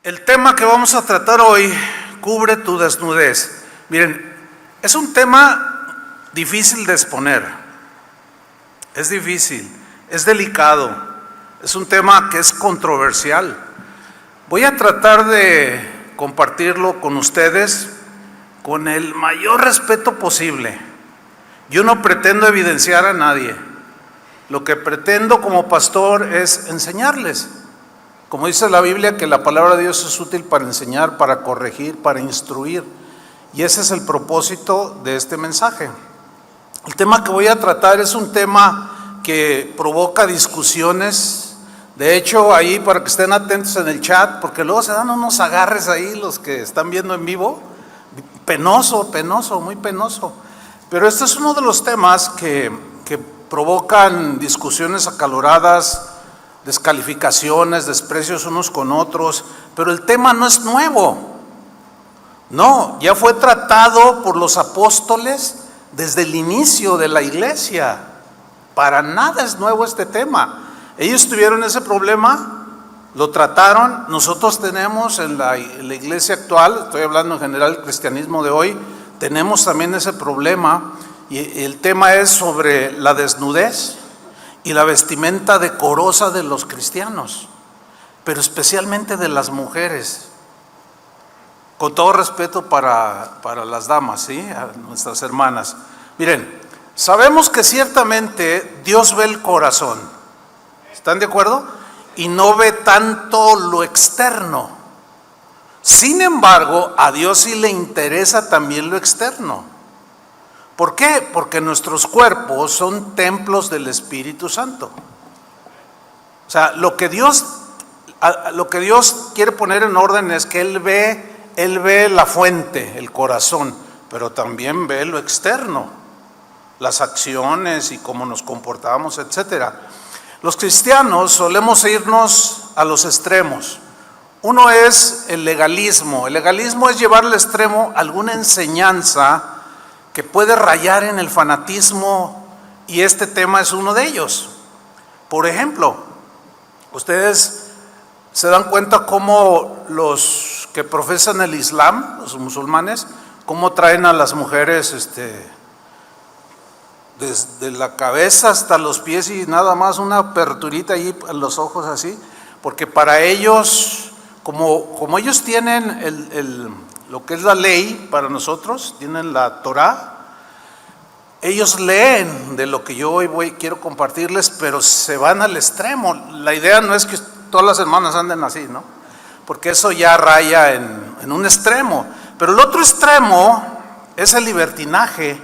El tema que vamos a tratar hoy cubre tu desnudez. Miren, es un tema difícil de exponer. Es difícil, es delicado, es un tema que es controversial. Voy a tratar de compartirlo con ustedes con el mayor respeto posible. Yo no pretendo evidenciar a nadie. Lo que pretendo como pastor es enseñarles. Como dice la Biblia, que la palabra de Dios es útil para enseñar, para corregir, para instruir. Y ese es el propósito de este mensaje. El tema que voy a tratar es un tema que provoca discusiones. De hecho, ahí para que estén atentos en el chat, porque luego se dan unos agarres ahí los que están viendo en vivo. Penoso, muy penoso. Pero este es uno de los temas que provocan discusiones acaloradas, descalificaciones, desprecios unos con otros, pero el tema no es nuevo. No, ya fue tratado por los apóstoles desde el inicio de la iglesia. Para nada es nuevo este tema. Ellos tuvieron ese problema, lo trataron. Nosotros tenemos en la iglesia actual, estoy hablando en general del cristianismo de hoy, tenemos también ese problema, y el tema es sobre la desnudez y la vestimenta decorosa de los cristianos, pero especialmente de las mujeres. Con todo respeto para las damas, ¿sí? A nuestras hermanas. Miren, sabemos que ciertamente Dios ve el corazón. ¿Están de acuerdo? Y no ve tanto lo externo. Sin embargo, a Dios sí le interesa también lo externo. ¿Por qué? Porque nuestros cuerpos son templos del Espíritu Santo. O sea, lo que Dios quiere poner en orden es que Él ve la fuente, el corazón, pero también ve lo externo, las acciones y cómo nos comportamos, etcétera. Los cristianos solemos irnos a los extremos. Uno es el legalismo. El legalismo es llevar al extremo alguna enseñanza que puede rayar en el fanatismo, y este tema es uno de ellos. Por ejemplo, ustedes se dan cuenta cómo los que profesan el Islam, los musulmanes, cómo traen a las mujeres desde la cabeza hasta los pies y nada más una aperturita ahí en los ojos así, porque para ellos, como ellos tienen lo que es la ley para nosotros, tienen la Torá, ellos leen de lo que yo hoy quiero compartirles, pero se van al extremo. La idea no es que todas las hermanas anden así, ¿no? Porque eso ya raya en un extremo. Pero el otro extremo es el libertinaje,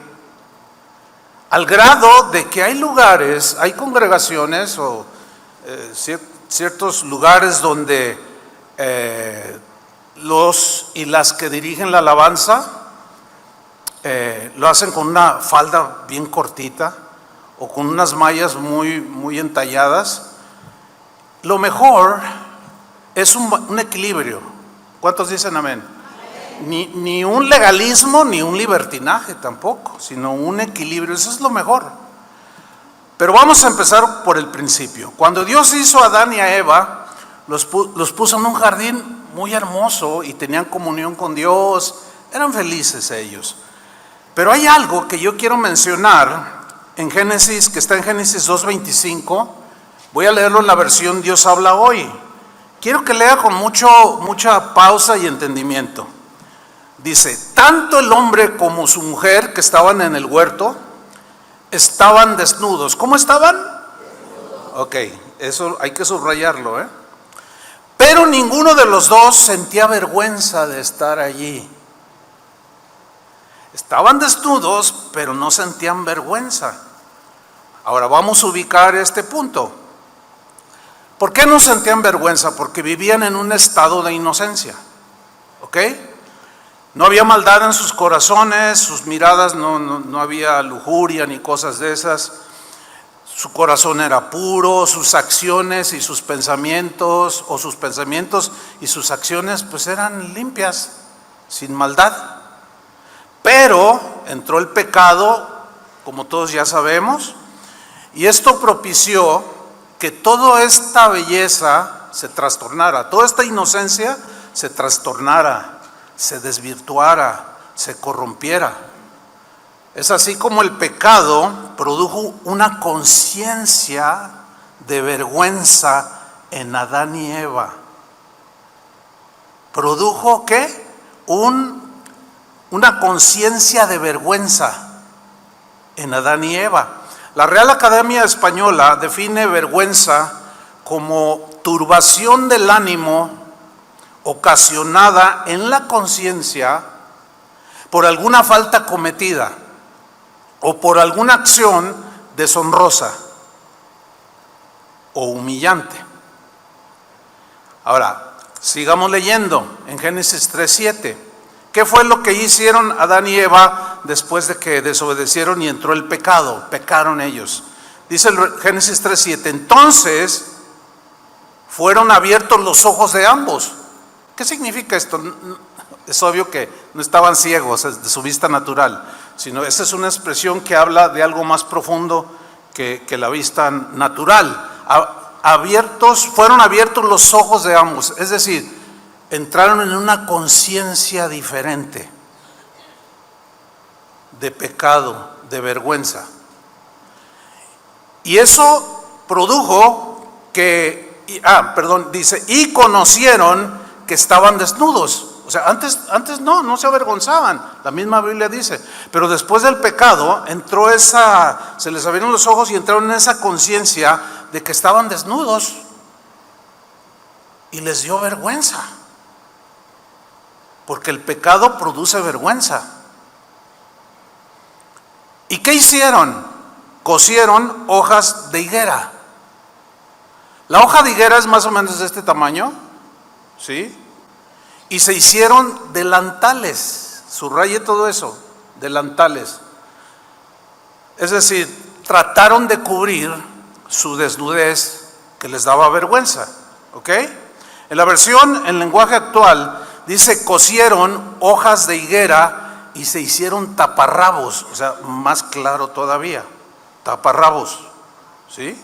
al grado de que hay lugares, hay congregaciones o ciertos lugares donde los y las que dirigen la alabanza lo hacen con una falda bien cortita o con unas mallas muy entalladas. Lo mejor es un equilibrio. ¿Cuántos dicen amén? Ni un legalismo ni un libertinaje tampoco, sino un equilibrio. Eso es lo mejor. Pero vamos a empezar por el principio. Cuando Dios hizo a Adán y a Eva, los puso en un jardín muy hermoso y tenían comunión con Dios, eran felices ellos. Pero hay algo que yo quiero mencionar en Génesis, que está en Génesis 2:25. Voy a leerlo en la versión Dios habla hoy. Quiero que lea con mucha pausa y entendimiento. Dice: tanto el hombre como su mujer que estaban en el huerto estaban desnudos. ¿Cómo estaban? Ok, eso hay que subrayarlo, ¿eh? Pero ninguno de los dos sentía vergüenza de estar allí. Estaban desnudos, pero no sentían vergüenza. Ahora vamos a ubicar este punto. ¿Por qué no sentían vergüenza? Porque vivían en un estado de inocencia. ¿Ok? No había maldad en sus corazones, sus miradas no había lujuria ni cosas de esas. Su corazón era puro, sus acciones y sus pensamientos, o sus pensamientos y sus acciones, pues eran limpias, sin maldad. Pero entró el pecado, como todos ya sabemos, y esto propició que toda esta belleza se trastornara, toda esta inocencia se trastornara, se desvirtuara, se corrompiera. Es así como el pecado produjo una conciencia de vergüenza en Adán y Eva. ¿Produjo qué? Una conciencia de vergüenza en Adán y Eva. La Real Academia Española define vergüenza como turbación del ánimo ocasionada en la conciencia por alguna falta cometida o por alguna acción deshonrosa o humillante. Ahora, sigamos leyendo en Génesis 3:7. ¿Qué fue lo que hicieron Adán y Eva después de que desobedecieron y entró el pecado? Pecaron ellos. Dice el Génesis 3:7, entonces fueron abiertos los ojos de ambos. ¿Qué significa esto? Es obvio que no estaban ciegos de su vista natural, sino esa es una expresión que habla de algo más profundo que la vista natural. Fueron abiertos los ojos de ambos, es decir, entraron en una conciencia diferente de pecado, de vergüenza. Y eso produjo que, dice, y conocieron que estaban desnudos. O sea, antes no se avergonzaban, la misma Biblia dice, pero después del pecado se les abrieron los ojos y entraron en esa conciencia de que estaban desnudos y les dio vergüenza, porque el pecado produce vergüenza. ¿Y qué hicieron? Cosieron hojas de higuera. La hoja de higuera es más o menos de este tamaño, ¿sí? Y se hicieron delantales, subraye todo eso, delantales. Es decir, trataron de cubrir su desnudez que les daba vergüenza, ¿ok? En la versión en lenguaje actual dice cosieron hojas de higuera y se hicieron taparrabos, o sea, más claro todavía, taparrabos, ¿sí?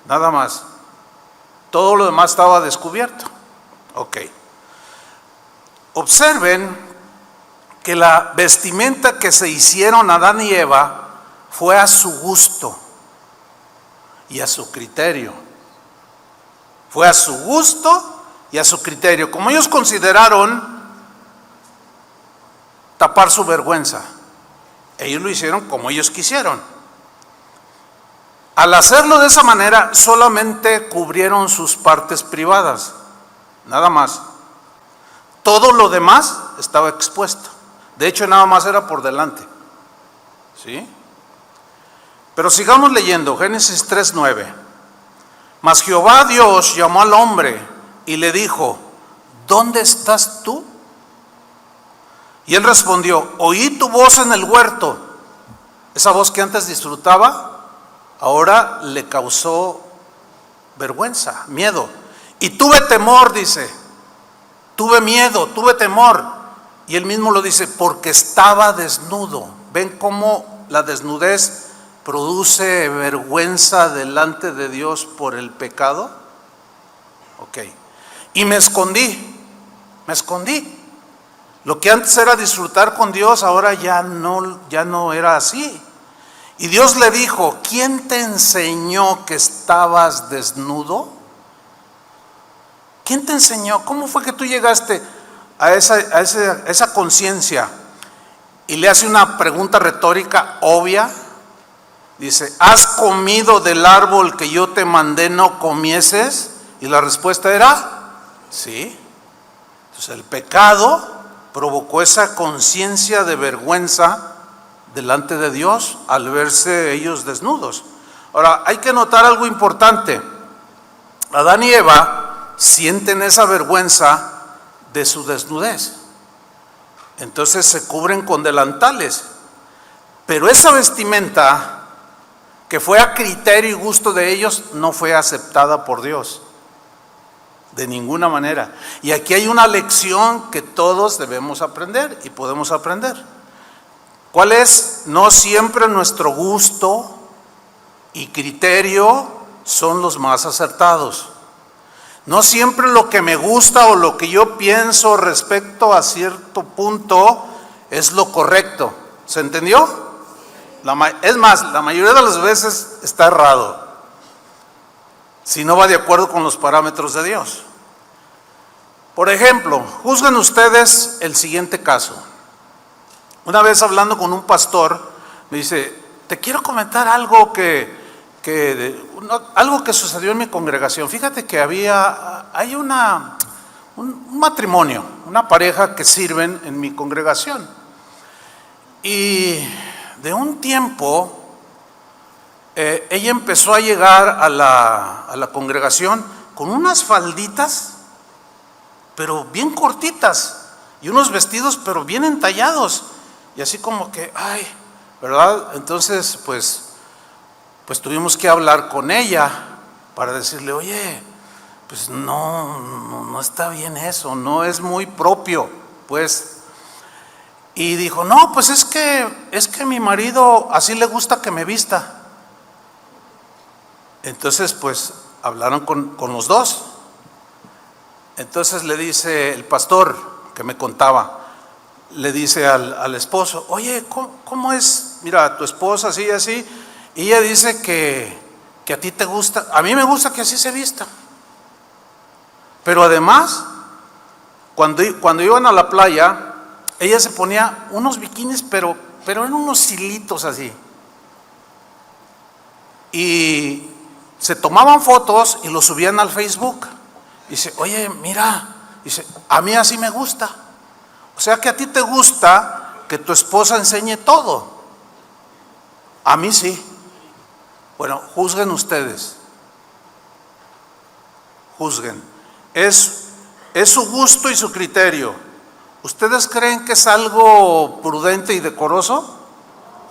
Nada más. Todo lo demás estaba descubierto, ok. Observen que la vestimenta que se hicieron Adán y Eva fue a su gusto y a su criterio. Fue a su gusto y a su criterio. Como ellos consideraron tapar su vergüenza, ellos lo hicieron como ellos quisieron. Al hacerlo de esa manera, solamente cubrieron sus partes privadas, nada más. Todo lo demás estaba expuesto. De hecho, nada más era por delante. ¿Sí? Pero sigamos leyendo, Génesis 3:9. Mas Jehová Dios llamó al hombre y le dijo, ¿dónde estás tú? Y él respondió, oí tu voz en el huerto. Esa voz que antes disfrutaba, ahora le causó vergüenza, miedo. Y tuve temor, dice. Tuve miedo, tuve temor. Y él mismo lo dice, porque estaba desnudo. ¿Ven cómo la desnudez produce vergüenza delante de Dios por el pecado? Ok. Y me escondí. Lo que antes era disfrutar con Dios, ahora ya no era así. Y Dios le dijo, ¿quién te enseñó que estabas desnudo? ¿Quién te enseñó? ¿Cómo fue que tú llegaste a esa conciencia? Y le hace una pregunta retórica obvia. Dice, ¿has comido del árbol que yo te mandé no comieses? Y la respuesta era, sí. Entonces el pecado provocó esa conciencia de vergüenza delante de Dios al verse ellos desnudos. Ahora, hay que notar algo importante. Adán y Eva sienten esa vergüenza de su desnudez. Entonces se cubren con delantales. Pero esa vestimenta que fue a criterio y gusto de ellos no fue aceptada por Dios. De ninguna manera. Y aquí hay una lección que todos debemos aprender y podemos aprender. ¿Cuál es? No siempre nuestro gusto y criterio son los más acertados. No siempre lo que me gusta o lo que yo pienso respecto a cierto punto es lo correcto. ¿Se entendió? Es más, la mayoría de las veces está errado, si no va de acuerdo con los parámetros de Dios. Por ejemplo, juzguen ustedes el siguiente caso. Una vez hablando con un pastor, me dice: te quiero comentar algo algo que sucedió en mi congregación. Fíjate que hay un matrimonio, una pareja que sirven en mi congregación. Y de un tiempo, ella empezó a llegar a la congregación con unas falditas, pero bien cortitas, y unos vestidos, pero bien entallados. Y así como que, ay, ¿verdad? Entonces, pues tuvimos que hablar con ella para decirle: oye, pues no está bien eso, no es muy propio, pues. Y dijo: no, pues es que mi marido así le gusta que me vista. Entonces, pues hablaron con los dos. Entonces le dice el pastor que me contaba, le dice al esposo: oye, ¿cómo es? Mira, tu esposa así y así. Y ella dice que a ti te gusta, a mí me gusta que así se vista. Pero además, cuando iban a la playa, ella se ponía unos bikinis, pero en unos hilitos así. Y se tomaban fotos y lo subían al Facebook. Dice: oye, mira, dice, a mí así me gusta. O sea que a ti te gusta que tu esposa enseñe todo. A mí sí. Bueno, juzguen ustedes. Juzguen. Es su gusto y su criterio. ¿Ustedes creen que es algo prudente y decoroso?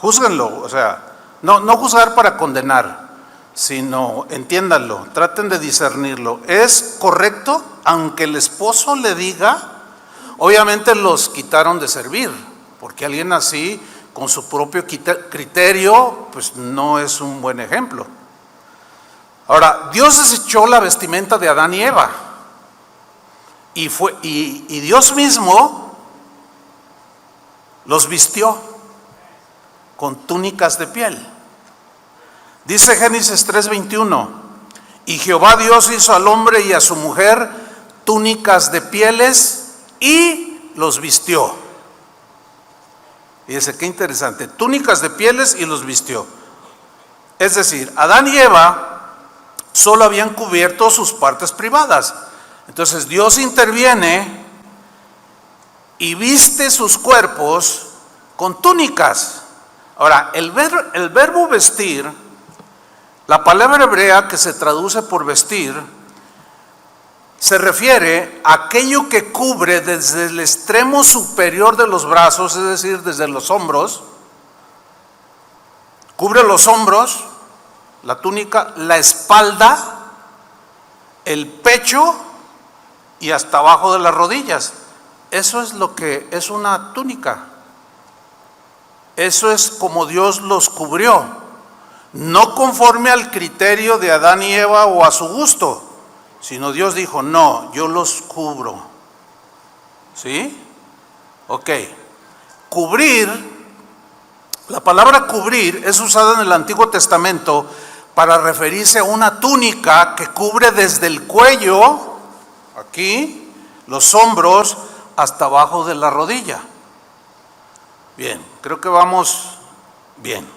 Júzguenlo. O sea, no juzgar para condenar, sino entiéndanlo, traten de discernirlo. ¿Es correcto? Aunque el esposo le diga, obviamente los quitaron de servir, porque alguien así, con su propio criterio, pues no es un buen ejemplo. Ahora, Dios desechó la vestimenta de Adán y Eva, y Dios mismo los vistió con túnicas de piel. Dice Génesis 3:21: y Jehová Dios hizo al hombre y a su mujer túnicas de pieles y los vistió. Fíjense qué interesante, túnicas de pieles y los vistió. Es decir, Adán y Eva solo habían cubierto sus partes privadas. Entonces Dios interviene y viste sus cuerpos con túnicas. Ahora, el verbo vestir, la palabra hebrea que se traduce por vestir, se refiere a aquello que cubre desde el extremo superior de los brazos, es decir, desde los hombros. Cubre los hombros, la túnica, la espalda, el pecho y hasta abajo de las rodillas. Eso es lo que es una túnica. Eso es como Dios los cubrió, no conforme al criterio de Adán y Eva o a su gusto, sino Dios dijo: no, yo los cubro. ¿Sí? Ok. Cubrir, la palabra cubrir es usada en el Antiguo Testamento para referirse a una túnica que cubre desde el cuello, aquí, los hombros, hasta abajo de la rodilla. Bien, creo que vamos bien.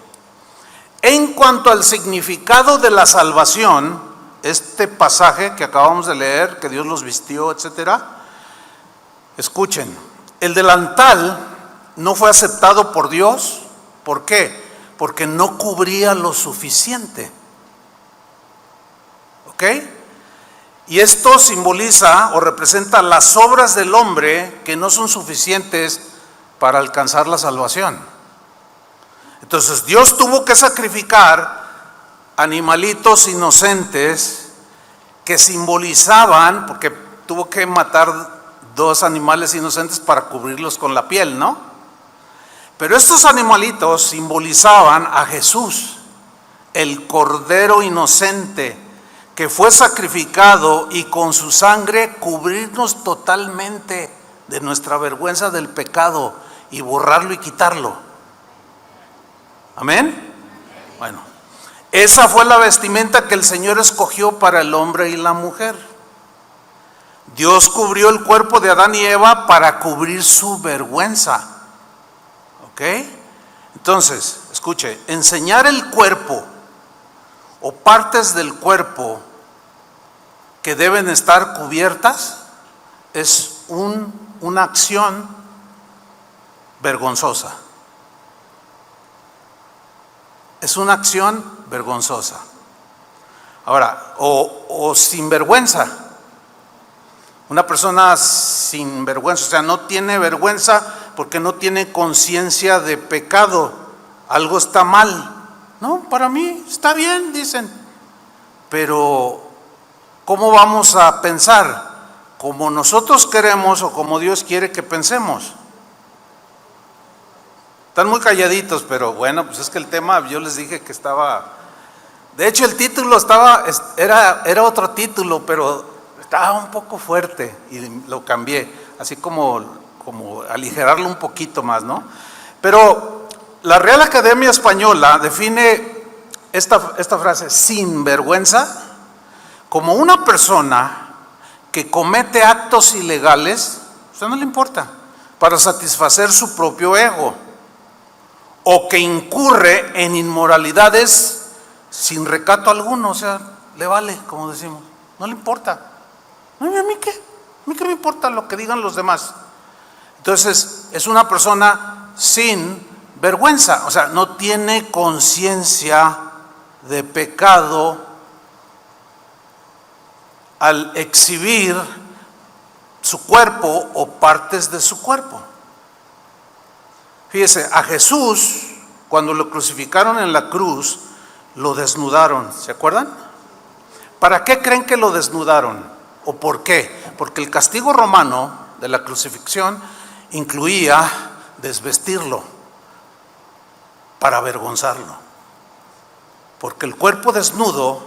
En cuanto al significado de la salvación, este pasaje que acabamos de leer, que Dios los vistió, etcétera, escuchen, el delantal no fue aceptado por Dios. ¿Por qué? Porque no cubría lo suficiente. ¿Ok? Y esto simboliza o representa las obras del hombre que no son suficientes para alcanzar la salvación. Entonces Dios tuvo que sacrificar animalitos inocentes que simbolizaban, porque tuvo que matar 2 animales inocentes para cubrirlos con la piel, ¿no? Pero estos animalitos simbolizaban a Jesús, el Cordero inocente que fue sacrificado y con su sangre cubrirnos totalmente de nuestra vergüenza del pecado y borrarlo y quitarlo. Amén. Bueno, esa fue la vestimenta que el Señor escogió para el hombre y la mujer. Dios cubrió el cuerpo de Adán y Eva para cubrir su vergüenza. ¿Ok? Entonces, escuche, enseñar el cuerpo o partes del cuerpo que deben estar cubiertas es una acción vergonzosa. Es una acción vergonzosa. Ahora, o sin vergüenza. Una persona sin vergüenza, o sea, no tiene vergüenza porque no tiene conciencia de pecado. Algo está mal. No, para mí está bien, dicen. Pero, ¿cómo vamos a pensar? ¿Como nosotros queremos o como Dios quiere que pensemos? Están muy calladitos, pero bueno, pues es que el tema, yo les dije que estaba... De hecho, el título era otro título, pero estaba un poco fuerte y lo cambié, así como aligerarlo un poquito más, ¿no? Pero la Real Academia Española define esta frase, sin vergüenza, como una persona que comete actos ilegales, a usted no le importa, para satisfacer su propio ego, o que incurre en inmoralidades sin recato alguno, o sea, le vale, como decimos, no le importa. ¿A mí qué? ¿A mí qué me importa lo que digan los demás? Entonces, es una persona sin vergüenza, o sea, no tiene conciencia de pecado al exhibir su cuerpo o partes de su cuerpo. Fíjese, a Jesús, cuando lo crucificaron en la cruz, lo desnudaron, ¿se acuerdan? ¿Para qué creen que lo desnudaron? ¿O por qué? Porque el castigo romano de la crucifixión incluía desvestirlo para avergonzarlo. Porque el cuerpo desnudo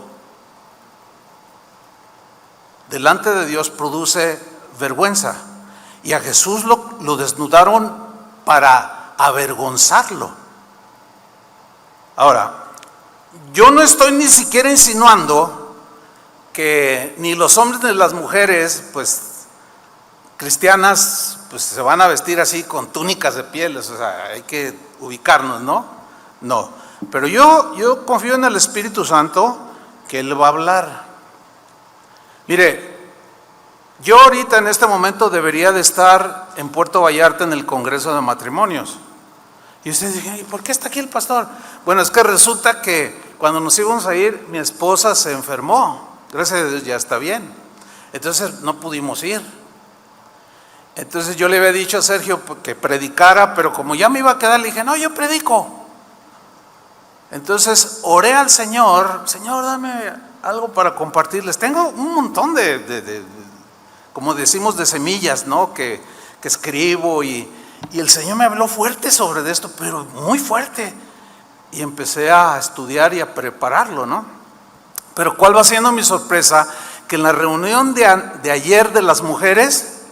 delante de Dios produce vergüenza. Y a Jesús lo desnudaron para avergonzarlo. Ahora, yo no estoy ni siquiera insinuando que ni los hombres ni las mujeres, pues, cristianas, pues se van a vestir así con túnicas de pieles, o sea, hay que ubicarnos, ¿no? No, pero yo confío en el Espíritu Santo que Él va a hablar. Mire, yo ahorita en este momento debería de estar en Puerto Vallarta en el Congreso de Matrimonios. Y ustedes dijeron, ¿y por qué está aquí el pastor? Bueno, es que resulta que cuando nos íbamos a ir, mi esposa se enfermó. Gracias a Dios ya está bien. Entonces no pudimos ir. Entonces yo le había dicho a Sergio que predicara, pero como ya me iba a quedar, le dije, no, yo predico. Entonces oré al Señor, Señor, dame algo para compartirles. Tengo un montón como decimos, de semillas, ¿no? Que escribo y el Señor me habló fuerte sobre esto, pero muy fuerte. Y empecé a estudiar y a prepararlo, ¿no? Pero ¿cuál va siendo mi sorpresa? Que en la reunión de ayer de las mujeres,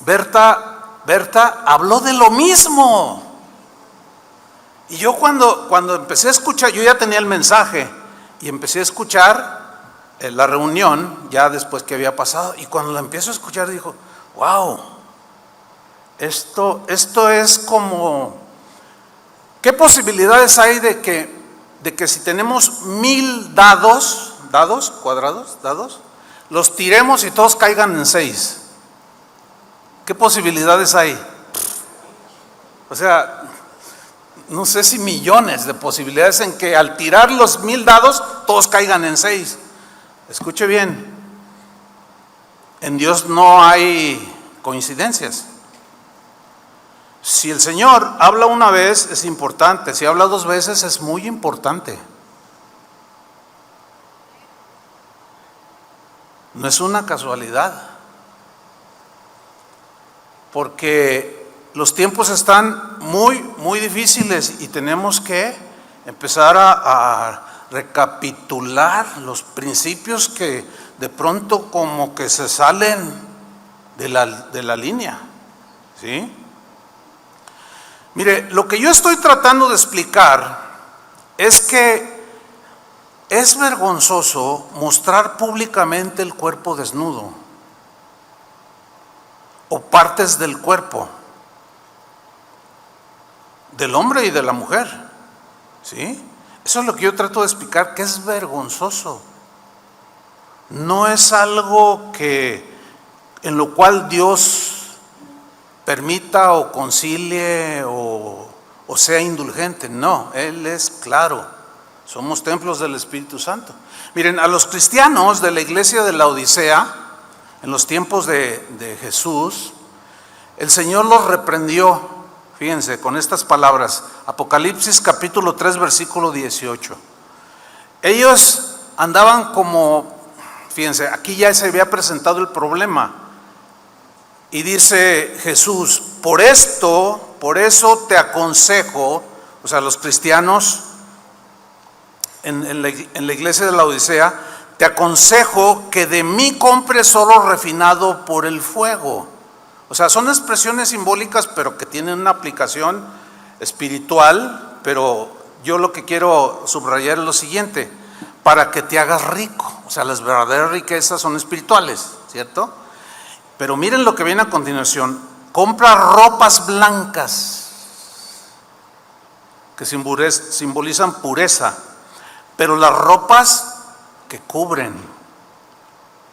Berta habló de lo mismo. Y yo cuando empecé a escuchar, yo ya tenía el mensaje y empecé a escuchar la reunión ya después que había pasado, y cuando la empiezo a escuchar dijo, wow, esto es como, ¿qué posibilidades hay de que si tenemos 1000 dados cuadrados, los tiremos y todos caigan en 6? ¿Qué posibilidades hay? O sea, no sé si millones de posibilidades en que al tirar los 1000 dados todos caigan en 6. Escuche bien, en Dios no hay coincidencias. Si el Señor habla una vez es importante, si habla 2 veces es muy importante. No es una casualidad, porque los tiempos están muy, muy difíciles y tenemos que empezar recapitular los principios que de pronto como que se salen de la línea, ¿sí? Mire, lo que yo estoy tratando de explicar es que es vergonzoso mostrar públicamente el cuerpo desnudo o partes del cuerpo del hombre y de la mujer, ¿sí? Eso es lo que yo trato de explicar, que es vergonzoso. No es algo en lo cual Dios permita o concilie o sea indulgente. No, Él es claro. Somos templos del Espíritu Santo. Miren, a los cristianos de la iglesia de la Odisea, en los tiempos de Jesús, el Señor los reprendió, fíjense, con estas palabras. Apocalipsis capítulo 3, versículo 18. Ellos andaban como, fíjense, aquí ya se había presentado el problema. Y dice Jesús, por eso te aconsejo, o sea, los cristianos en la iglesia de la Odisea, te aconsejo que de mí compres oro refinado por el fuego. O sea, son expresiones simbólicas, pero que tienen una aplicación espiritual. Pero yo lo que quiero subrayar es lo siguiente: para que te hagas rico. O sea, las verdaderas riquezas son espirituales, ¿cierto? Pero miren lo que viene a continuación: compra ropas blancas que simbolizan pureza, pero las ropas que cubren,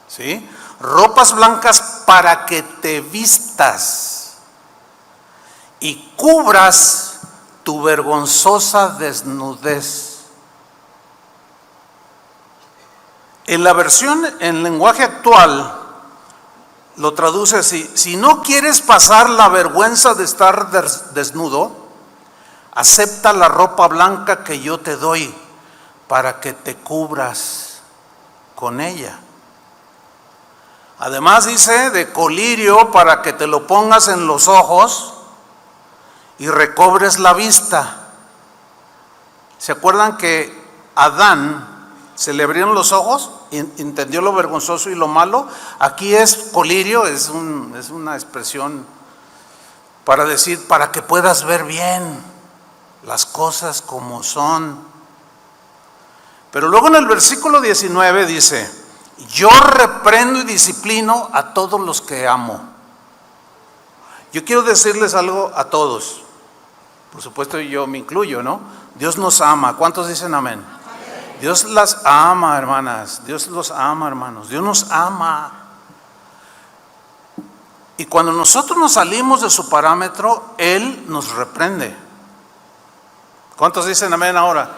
¿sí? Ropas blancas para que te vistas y cubras tu vergonzosa desnudez. En la versión en lenguaje actual lo traduce así: si no quieres pasar la vergüenza de estar desnudo, acepta la ropa blanca que yo te doy para que te cubras con ella. Además dice de colirio para que te lo pongas en los ojos y recobres la vista. ¿Se acuerdan que Adán se le abrieron los ojos? ¿Entendió lo vergonzoso y lo malo? Aquí es colirio, es una expresión para decir, para que puedas ver bien las cosas como son. Pero luego en el versículo 19 dice: yo reprendo y disciplino a todos los que amo. Yo quiero decirles algo a todos, por supuesto yo me incluyo, ¿no? Dios nos ama. ¿Cuántos dicen amén? Amén. Dios las ama, hermanas. Dios los ama, hermanos. Dios nos ama. Y cuando nosotros nos salimos de su parámetro, Él nos reprende. ¿Cuántos dicen amén ahora?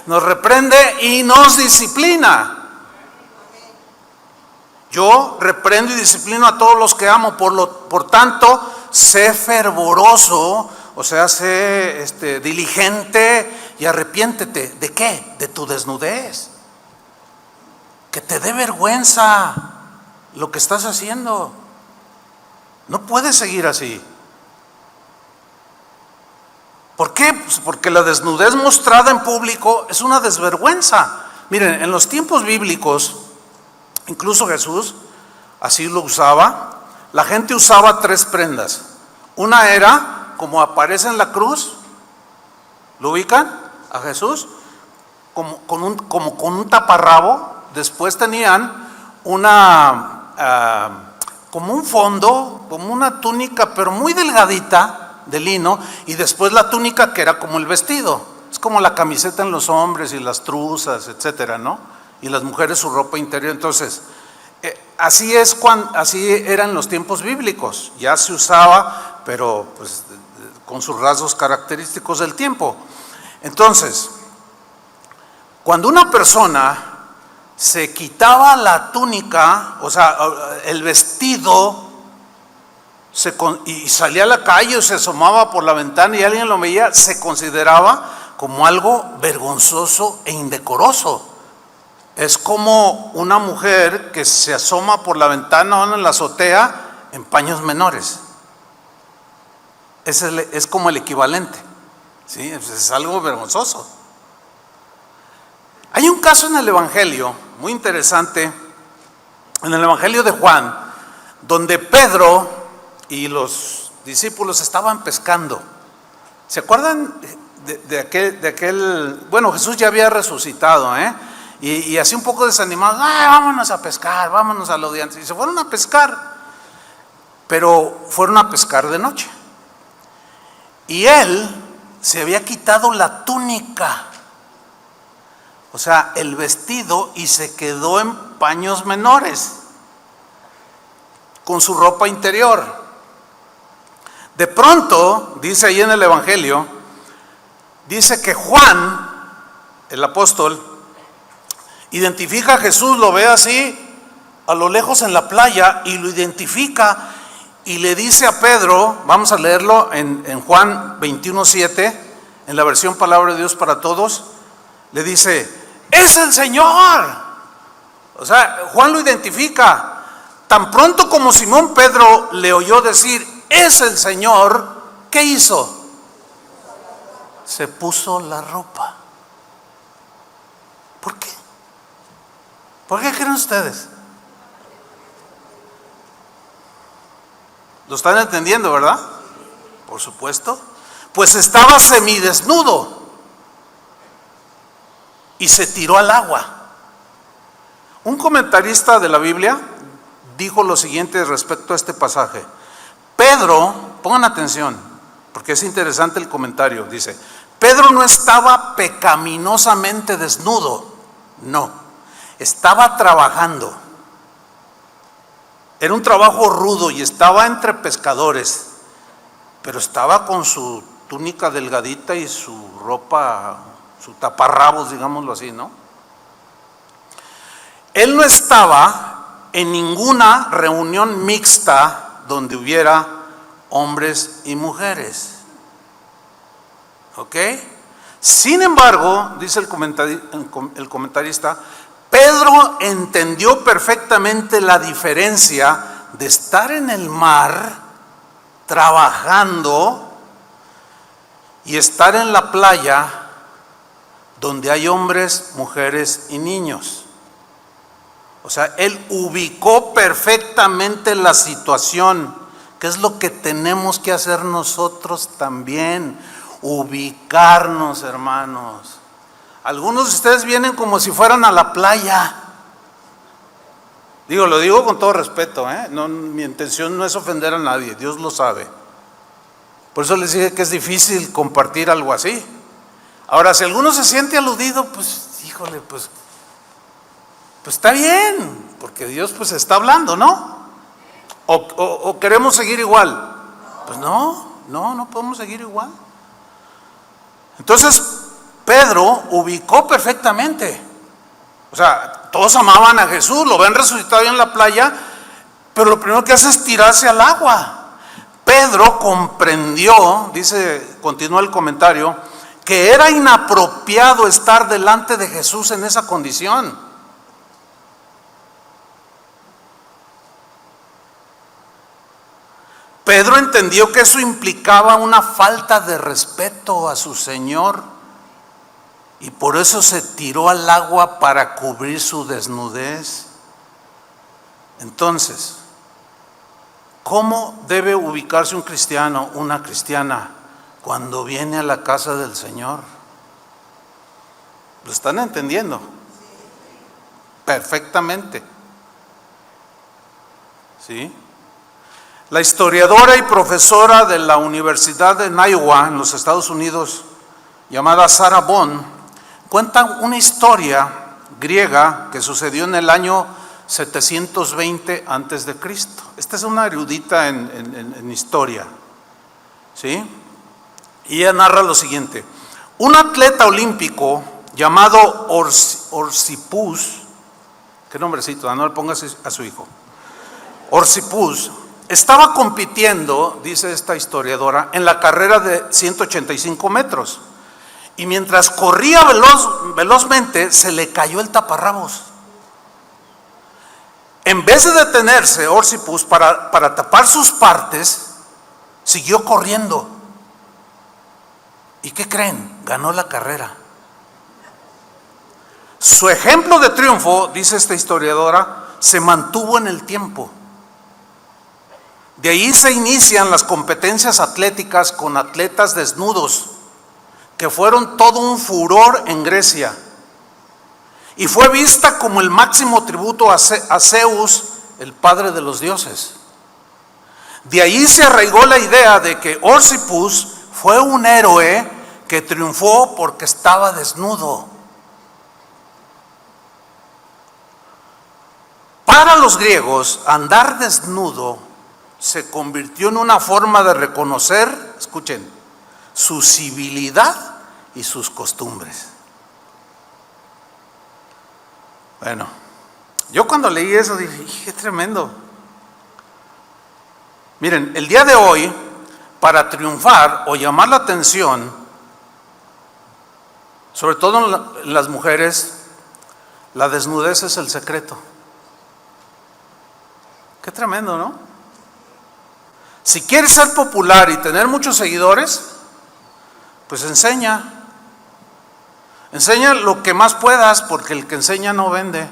Nos reprende y nos disciplina. Yo reprendo y disciplino a todos los que amo. Por tanto, sé fervoroso, o sea, sé diligente y arrepiéntete. ¿De qué? De tu desnudez. Que te dé vergüenza lo que estás haciendo. No puedes seguir así. ¿Por qué? Pues porque la desnudez mostrada en público es una desvergüenza. Miren, en los tiempos bíblicos, incluso Jesús así lo usaba. La gente usaba 3 prendas. Una era, como aparece en la cruz, ¿lo ubican? A Jesús, como con un taparrabo. Después tenían como un fondo, como una túnica, pero muy delgadita, de lino, y después la túnica que era como el vestido. Es como la camiseta en los hombres y las truzas, etcétera, ¿no? Y las mujeres su ropa interior. Entonces, así eran los tiempos bíblicos. Ya se usaba, pero pues con sus rasgos característicos del tiempo. Entonces, cuando una persona se quitaba la túnica, o sea, el vestido, y salía a la calle o se asomaba por la ventana y alguien lo veía, se consideraba como algo vergonzoso e indecoroso. Es como una mujer que se asoma por la ventana o en la azotea en paños menores. Es como el equivalente, ¿sí? Es algo vergonzoso. caso en el Evangelio, muy interesante, en el Evangelio de Juan, donde Pedro y los discípulos estaban pescando. ¿Se acuerdan de aquel? Bueno, Jesús ya había resucitado, y así un poco desanimados, vámonos a pescar, vámonos a la audiencia. Y se fueron a pescar, pero fueron a pescar de noche. Y él se había quitado la túnica, o sea, el vestido, y se quedó en paños menores, con su ropa interior. De pronto, dice ahí en el Evangelio, dice que Juan, el apóstol, identifica a Jesús, lo ve así, a lo lejos en la playa, y lo identifica, y le dice a Pedro, vamos a leerlo en Juan 21:7, en la versión Palabra de Dios para Todos, le dice, ¡es el Señor! O sea, Juan lo identifica. Tan pronto como Simón Pedro le oyó decir, ¡es el Señor!, ¿qué hizo? Se puso la ropa. ¿Por qué? ¿Por qué creen ustedes? ¿Lo están entendiendo, verdad? Por supuesto. Pues estaba semidesnudo y se tiró al agua. Un comentarista de la Biblia dijo lo siguiente respecto a este pasaje. Pedro, pongan atención, porque es interesante el comentario, dice, Pedro no estaba pecaminosamente desnudo, no, estaba trabajando. Era un trabajo rudo y estaba entre pescadores, pero estaba con su túnica delgadita y su ropa, su taparrabos, digámoslo así, ¿no? Él no estaba en ninguna reunión mixta donde hubiera hombres y mujeres. ¿Ok? Sin embargo, dice el comentarista, Pedro entendió perfectamente la diferencia de estar en el mar trabajando y estar en la playa donde hay hombres, mujeres y niños. O sea, él ubicó perfectamente la situación, que es lo que tenemos que hacer nosotros también, ubicarnos, hermanos. Algunos de ustedes vienen como si fueran a la playa. Lo digo con todo respeto, no, mi intención no es ofender a nadie, Dios lo sabe. Por eso les dije que es difícil compartir algo así. Ahora, si alguno se siente aludido, pues, híjole, pues está bien, porque Dios pues está hablando, ¿no? ¿O queremos seguir igual? Pues no podemos seguir igual. Entonces, Pedro ubicó perfectamente. O sea, todos amaban a Jesús, lo ven resucitado ahí en la playa, pero lo primero que hace es tirarse al agua. Pedro comprendió, continúa el comentario, que era inapropiado estar delante de Jesús en esa condición. Pedro entendió que eso implicaba una falta de respeto a su Señor y por eso se tiró al agua para cubrir su desnudez. Entonces, ¿cómo debe ubicarse un cristiano, una cristiana, cuando viene a la casa del Señor? ¿Lo están entendiendo? Perfectamente. ¿Sí? La historiadora y profesora de la Universidad de Iowa en los Estados Unidos, llamada Sarah Bond, cuenta una historia griega que sucedió en el año 720 antes de Cristo. Esta es una erudita en historia, ¿sí? Y ella narra lo siguiente: un atleta olímpico llamado Orsipus, qué nombrecito, no le pongas a su hijo, Orsipus, estaba compitiendo, dice esta historiadora, en la carrera de 185 metros. Y mientras corría velozmente, se le cayó el taparrabos. En vez de detenerse, Orsipus, para tapar sus partes, siguió corriendo. ¿Y qué creen? Ganó la carrera. Su ejemplo de triunfo, dice esta historiadora, se mantuvo en el tiempo. De ahí se inician las competencias atléticas con atletas desnudos, que fueron todo un furor en Grecia. Y fue vista como el máximo tributo a Zeus, el padre de los dioses. De ahí se arraigó la idea de que Orsipus fue un héroe que triunfó porque estaba desnudo. Para los griegos, andar desnudo se convirtió en una forma de reconocer, escuchen, su civilidad y sus costumbres. Bueno, yo cuando leí eso dije, qué tremendo. Miren, el día de hoy, para triunfar o llamar la atención, sobre todo en las mujeres, la desnudez es el secreto. Qué tremendo, ¿no? Si quieres ser popular y tener muchos seguidores, pues enseña. Enseña lo que más puedas, porque el que enseña no vende.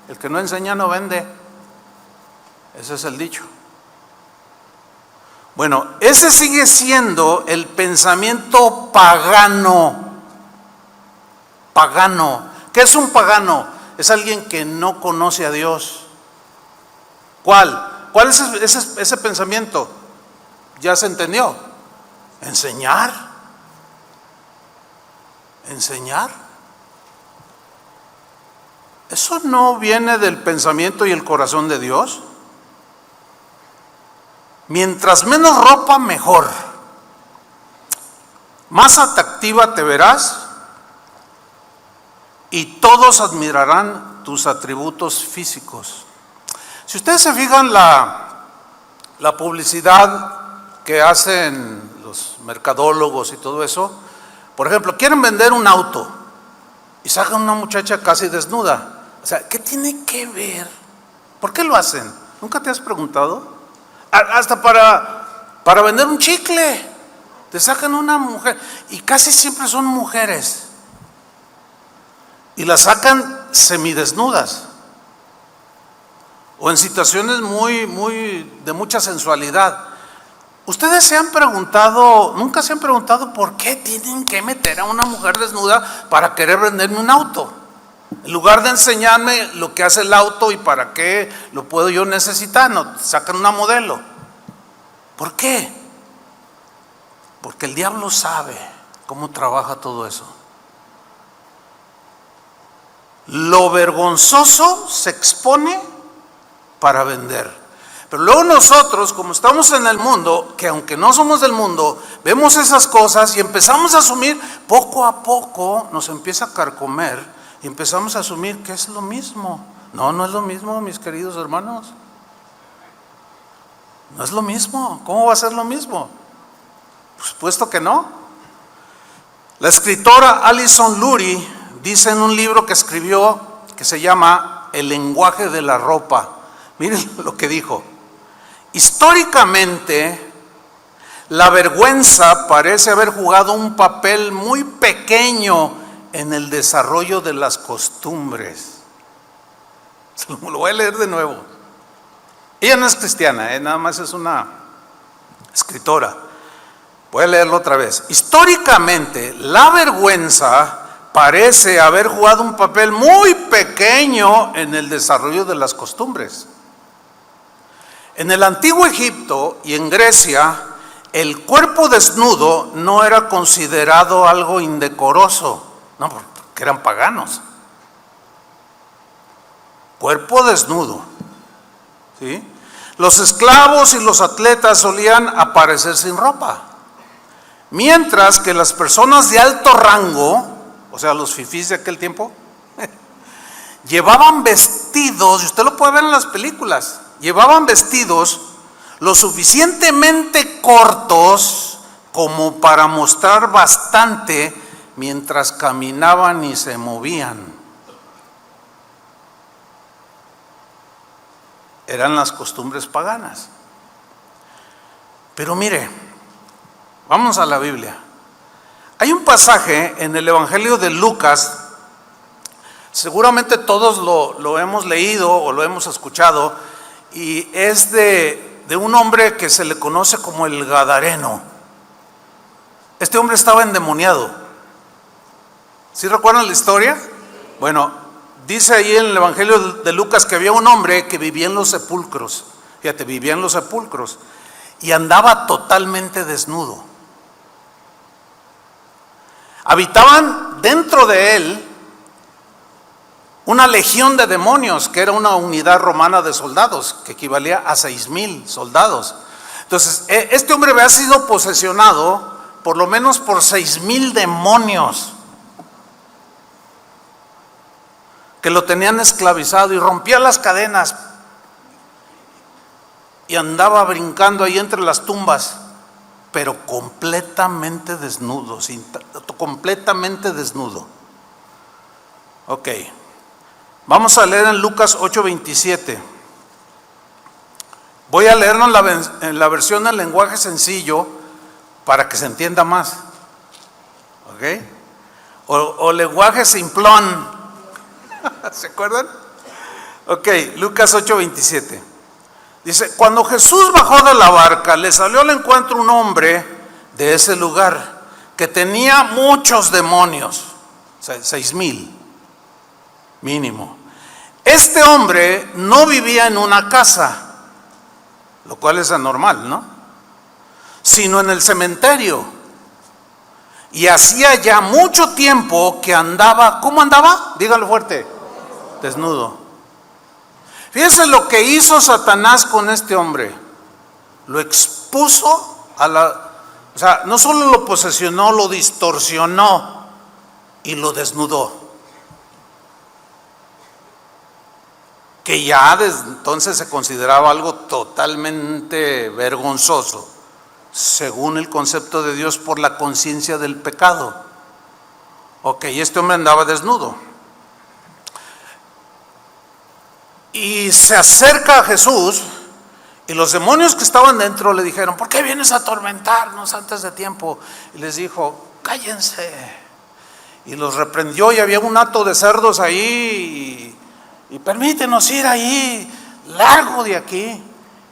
El que no enseña no vende. Ese es el dicho. Bueno, ese sigue siendo el pensamiento pagano. Pagano. ¿Qué es un pagano? Es alguien que no conoce a Dios. ¿Cuál? ¿Cuál es ese pensamiento? Ya se entendió. Enseñar. Enseñar. ¿Eso no viene del pensamiento y el corazón de Dios? Mientras menos ropa, mejor. Más atractiva te verás y todos admirarán tus atributos físicos. Si ustedes se fijan la publicidad que hacen los mercadólogos y todo eso, por ejemplo, quieren vender un auto y sacan una muchacha casi desnuda. O sea, ¿qué tiene que ver? ¿Por qué lo hacen? ¿Nunca te has preguntado? Hasta para vender un chicle, te sacan una mujer, y casi siempre son mujeres, y las sacan semidesnudas, o en situaciones de mucha sensualidad. ¿Ustedes se han preguntado, nunca se han preguntado por qué tienen que meter a una mujer desnuda para querer venderme un auto? En lugar de enseñarme lo que hace el auto y para qué lo puedo yo necesitar, no, sacan una modelo. ¿Por qué? Porque el diablo sabe cómo trabaja todo eso. Lo vergonzoso se expone para vender. Pero luego nosotros, como estamos en el mundo, que aunque no somos del mundo, vemos esas cosas y empezamos a asumir, poco a poco nos empieza a carcomer y empezamos a asumir que es lo mismo. No, no es lo mismo, mis queridos hermanos. No es lo mismo. ¿Cómo va a ser lo mismo? Por supuesto que no. La escritora Alison Lurie dice en un libro que escribió que se llama El lenguaje de la ropa. Miren lo que dijo. Históricamente, la vergüenza parece haber jugado un papel muy pequeño en el desarrollo de las costumbres. Lo voy a leer de nuevo. Ella no es cristiana, nada más es una escritora. Voy a leerlo otra vez. Históricamente, la vergüenza parece haber jugado un papel muy pequeño en el desarrollo de las costumbres. En el antiguo Egipto y en Grecia, el cuerpo desnudo no era considerado algo indecoroso. No, porque eran paganos. Cuerpo desnudo. ¿Sí? Los esclavos y los atletas solían aparecer sin ropa. Mientras que las personas de alto rango, o sea, los fifís de aquel tiempo, llevaban vestidos, y usted lo puede ver en las películas, llevaban vestidos lo suficientemente cortos como para mostrar bastante mientras caminaban y se movían. Eran las costumbres paganas. Pero mire, vamos a la Biblia. Hay un pasaje en el Evangelio de Lucas Seguramente todos lo hemos leído o lo hemos escuchado, y es de un hombre que se le conoce como el Gadareno. Este hombre estaba endemoniado. ¿Sí recuerdan la historia? Bueno, dice ahí en el Evangelio de Lucas que había un hombre que vivía en los sepulcros. Fíjate, vivía en los sepulcros y andaba totalmente desnudo. Habitaban dentro de él una legión de demonios, que era una unidad romana de soldados, que equivalía a 6,000 soldados. Entonces, este hombre había sido posesionado por lo menos por 6,000 demonios que lo tenían esclavizado, y rompía las cadenas y andaba brincando ahí entre las tumbas, pero completamente desnudo, completamente desnudo. Ok. Vamos a leer en Lucas 8:27. Voy a leerlo en la versión del lenguaje sencillo para que se entienda más. ¿Ok? O lenguaje simplón. ¿Se acuerdan? Ok, Lucas 8:27. Dice: cuando Jesús bajó de la barca, le salió al encuentro un hombre de ese lugar que tenía muchos demonios, 6,000 mínimo. Este hombre no vivía en una casa, lo cual es anormal, ¿no? Sino en el cementerio. Y hacía ya mucho tiempo que andaba, ¿cómo andaba? Dígalo fuerte. Desnudo. Fíjense lo que hizo Satanás con este hombre. Lo expuso o sea, no solo lo posesionó, lo distorsionó y lo desnudó. Que ya desde entonces se consideraba algo totalmente vergonzoso, según el concepto de Dios, por la conciencia del pecado. Ok, este hombre andaba desnudo. Y se acerca a Jesús, y los demonios que estaban dentro le dijeron: ¿por qué vienes a atormentarnos antes de tiempo? Y les dijo: cállense. Y los reprendió, y había un hato de cerdos ahí, y permítenos ir ahí, largo de aquí.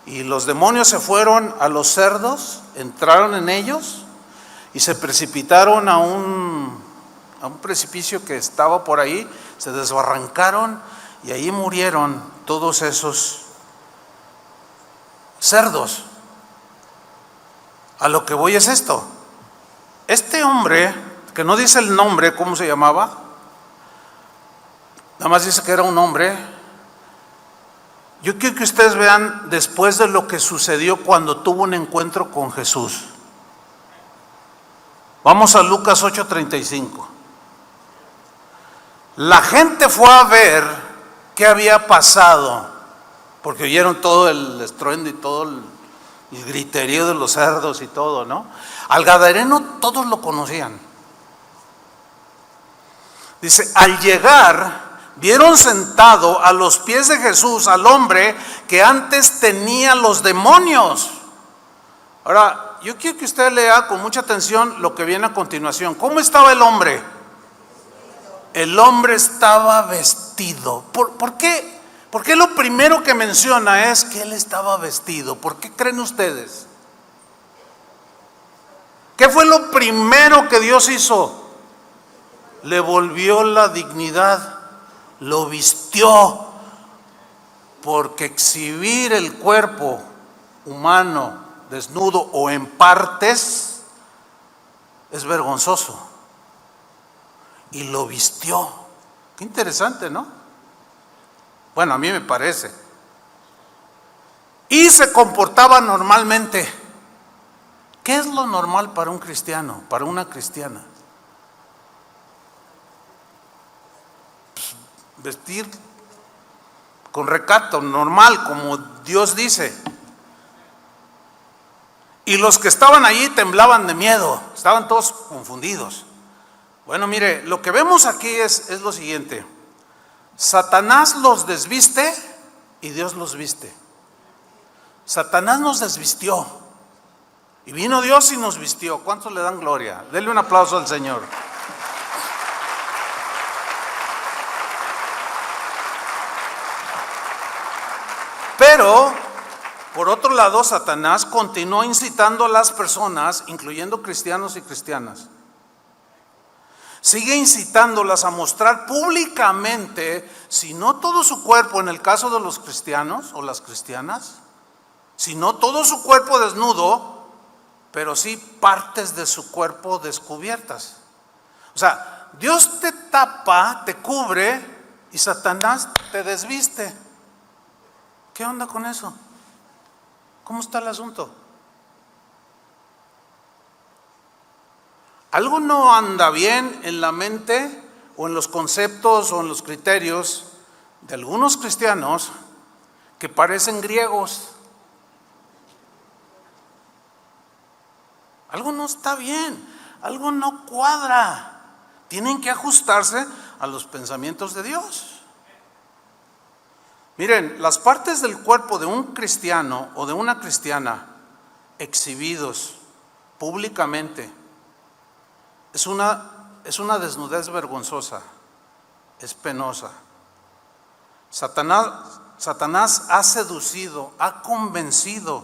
Y los demonios se fueron a los cerdos, entraron en ellos y se precipitaron a un precipicio que estaba por ahí, se desbarrancaron y ahí murieron todos esos cerdos. A lo que voy es esto: este hombre, que no dice el nombre, ¿cómo se llamaba? Nada más dice que era un hombre. Yo quiero que ustedes vean después de lo que sucedió cuando tuvo un encuentro con Jesús. Vamos a Lucas 8:35. La gente fue a ver qué había pasado, porque oyeron todo el estruendo y todo el griterío de los cerdos y todo, ¿no? Al Gadareno todos lo conocían. Dice: al llegar, vieron sentado a los pies de Jesús al hombre que antes tenía los demonios. Ahora, yo quiero que usted lea con mucha atención lo que viene a continuación. ¿Cómo estaba el hombre? El hombre estaba vestido. ¿Por qué? ¿Por qué lo primero que menciona es que él estaba vestido? ¿Por qué creen ustedes? ¿Qué fue lo primero que Dios hizo? Le volvió la dignidad. Lo vistió, porque exhibir el cuerpo humano desnudo o en partes es vergonzoso. Y lo vistió. Qué interesante, ¿no? Bueno, a mí me parece. Y se comportaba normalmente. ¿Qué es lo normal para un cristiano, para una cristiana? Vestir con recato, normal, como Dios dice. Y los que estaban allí temblaban de miedo, estaban todos confundidos. Bueno, mire, lo que vemos aquí es lo siguiente: Satanás los desviste y Dios los viste. Satanás nos desvistió y vino Dios y nos vistió. ¿Cuántos le dan gloria? Denle un aplauso al Señor. Pero, por otro lado, Satanás continuó incitando a las personas, incluyendo cristianos y cristianas. Sigue incitándolas a mostrar públicamente, si no todo su cuerpo, en el caso de los cristianos o las cristianas, si no todo su cuerpo desnudo, pero sí partes de su cuerpo descubiertas. O sea, Dios te tapa, te cubre y Satanás te desviste. ¿Qué onda con eso? ¿Cómo está el asunto? Algo no anda bien en la mente o en los conceptos o en los criterios de algunos cristianos que parecen griegos. Algo no está bien, algo no cuadra. Tienen que ajustarse a los pensamientos de Dios. Miren, las partes del cuerpo de un cristiano o de una cristiana exhibidos públicamente es una desnudez vergonzosa, es penosa. Satanás ha seducido, ha convencido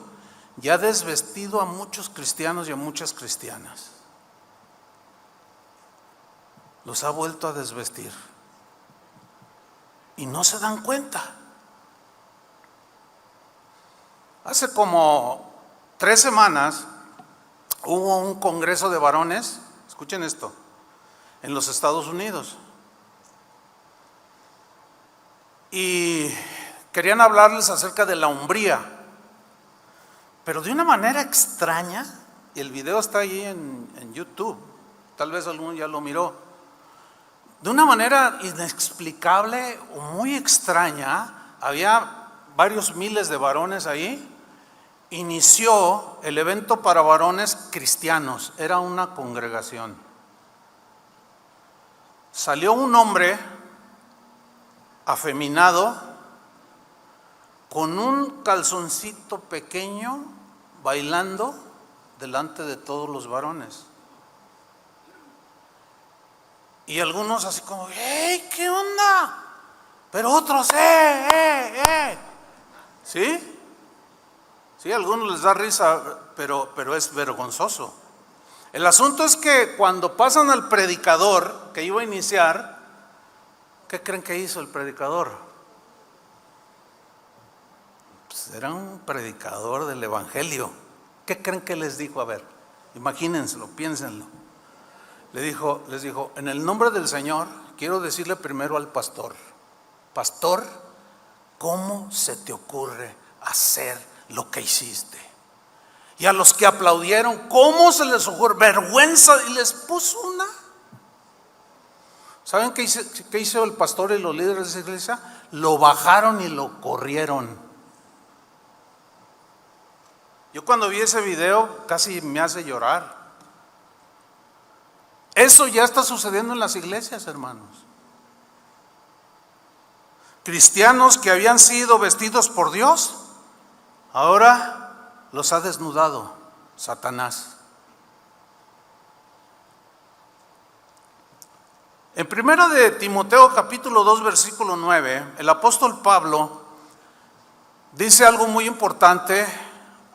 y ha desvestido a muchos cristianos y a muchas cristianas. Los ha vuelto a desvestir y no se dan cuenta. Hace como 3 semanas hubo un congreso de varones, escuchen esto, en los Estados Unidos. Y querían hablarles acerca de la hombría, pero de una manera extraña. Y el video está ahí en YouTube, tal vez alguno ya lo miró. De una manera inexplicable o muy extraña, había varios miles de varones ahí. Inició el evento para varones cristianos, era una congregación. Salió un hombre afeminado con un calzoncito pequeño bailando delante de todos los varones. Y algunos así como, ¡hey, qué onda! Pero otros, ¿sí? Sí, a algunos les da risa, pero es vergonzoso. El asunto es que cuando pasan al predicador que iba a iniciar, ¿qué creen que hizo el predicador? Pues era un predicador del evangelio. ¿Qué creen que les dijo? A ver, imagínenselo, piénsenlo. Les dijo, en el nombre del Señor, quiero decirle primero al pastor, pastor, ¿cómo se te ocurre hacer lo que hiciste? Y a los que aplaudieron, ¿cómo se les ocurre? Vergüenza. Y les puso una. ¿Saben qué hizo el pastor y los líderes de esa iglesia? Lo bajaron y lo corrieron. Yo cuando vi ese video casi me hace llorar. Eso ya está sucediendo en las iglesias, hermanos. Cristianos que habían sido vestidos por Dios, ahora los ha desnudado Satanás. En 1 de Timoteo capítulo 2 versículo 9, el apóstol Pablo dice algo muy importante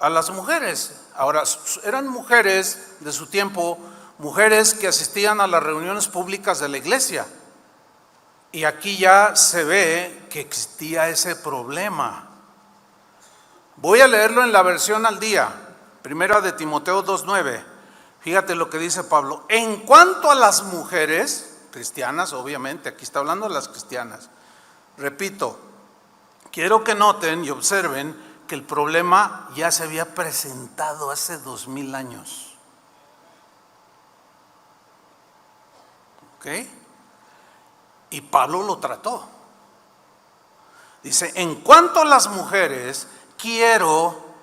a las mujeres. Ahora, eran mujeres de su tiempo, mujeres que asistían a las reuniones públicas de la iglesia. Y aquí ya se ve que existía ese problema. Voy a leerlo en la versión al día, 1 de Timoteo 2:9. Fíjate lo que dice Pablo. En cuanto a las mujeres cristianas, obviamente, aquí está hablando de las cristianas. Repito, quiero que noten y observen que el problema ya se había presentado hace 2000 años. ¿Ok? Y Pablo lo trató. Dice, en cuanto a las mujeres, quiero,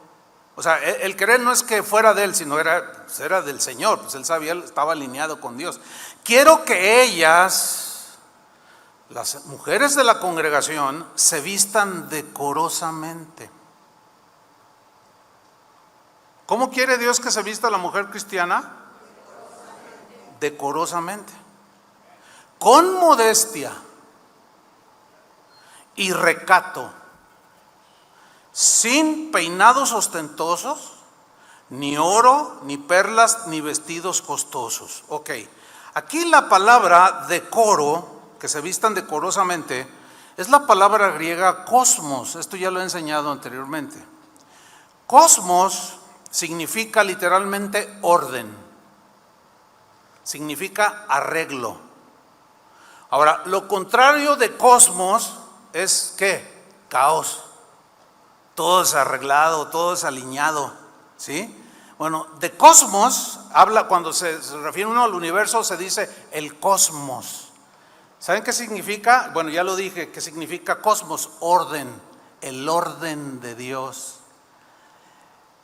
o sea, el querer no es que fuera de él, sino era del Señor, pues él sabía, estaba alineado con Dios. Quiero que ellas, las mujeres de la congregación, se vistan decorosamente. ¿Cómo quiere Dios que se vista la mujer cristiana? Decorosamente. Con modestia y recato, sin peinados ostentosos, ni oro, ni perlas, ni vestidos costosos. Ok, aquí la palabra decoro, que se vistan decorosamente, es la palabra griega cosmos. Esto ya lo he enseñado anteriormente. Cosmos significa literalmente orden, significa arreglo. Ahora, lo contrario de cosmos es ¿qué? Caos. Todo desarreglado, todo desaliñado, ¿sí? Bueno, de cosmos, habla cuando se refiere uno al universo, se dice el cosmos. ¿Saben qué significa? Bueno, ya lo dije, que significa cosmos, orden, el orden de Dios.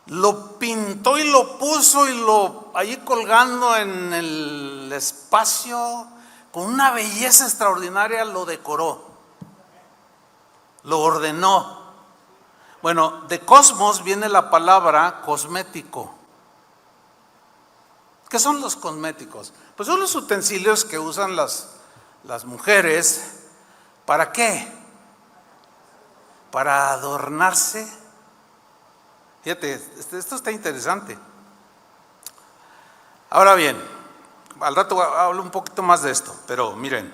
Lo pintó y lo puso y lo allí colgando en el espacio, con una belleza extraordinaria lo decoró, lo ordenó. Bueno, de cosmos viene la palabra cosmético. ¿Qué son los cosméticos? Pues son los utensilios que usan las mujeres. ¿Para qué? Para adornarse. Fíjate, esto está interesante. Ahora bien, al rato hablo un poquito más de esto, pero miren,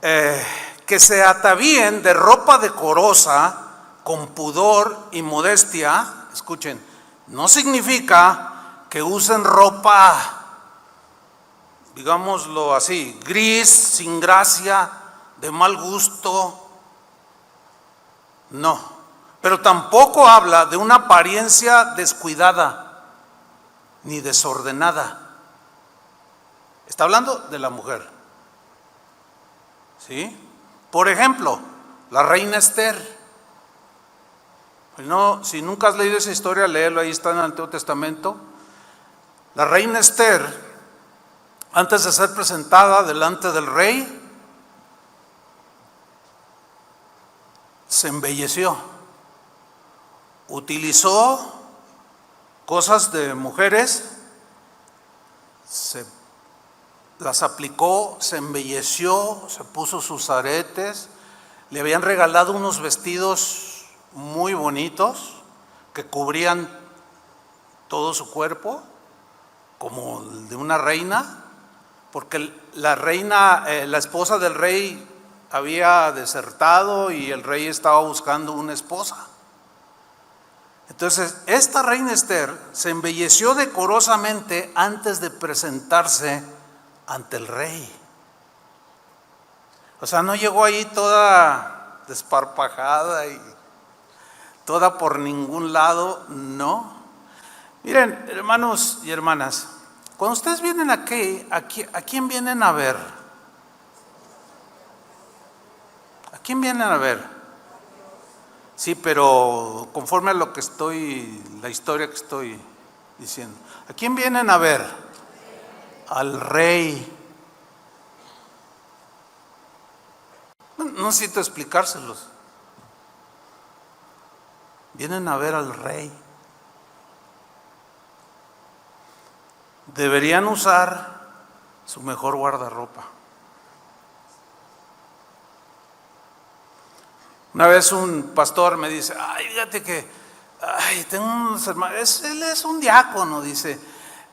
que se atavíen de ropa decorosa, con pudor y modestia, escuchen, no significa que usen ropa, digámoslo así, gris, sin gracia, de mal gusto, no, pero tampoco habla de una apariencia descuidada ni desordenada. Está hablando de la mujer, ¿sí? Por ejemplo, la reina Esther. No, si nunca has leído esa historia, léelo, ahí está en el Antiguo Testamento. La reina Esther, antes de ser presentada delante del rey, se embelleció, utilizó cosas de mujeres, las aplicó, se embelleció, se puso sus aretes, le habían regalado unos vestidos muy bonitos que cubrían todo su cuerpo, como el de una reina, porque la reina, la esposa del rey había desertado y el rey estaba buscando una esposa. Entonces, esta reina Esther se embelleció decorosamente antes de presentarse ante el rey. O sea, no llegó ahí toda desparpajada y toda por ningún lado, no. Miren, hermanos y hermanas, cuando ustedes vienen aquí, ¿a quién vienen a ver? ¿A quién vienen a ver? Sí, pero conforme a lo que la historia que estoy diciendo. ¿A quién vienen a ver? Al rey. No necesito explicárselos. Vienen a ver al rey. Deberían usar su mejor guardarropa. Una vez un pastor me dice, fíjate que, tengo unos hermanos, él es un diácono, dice,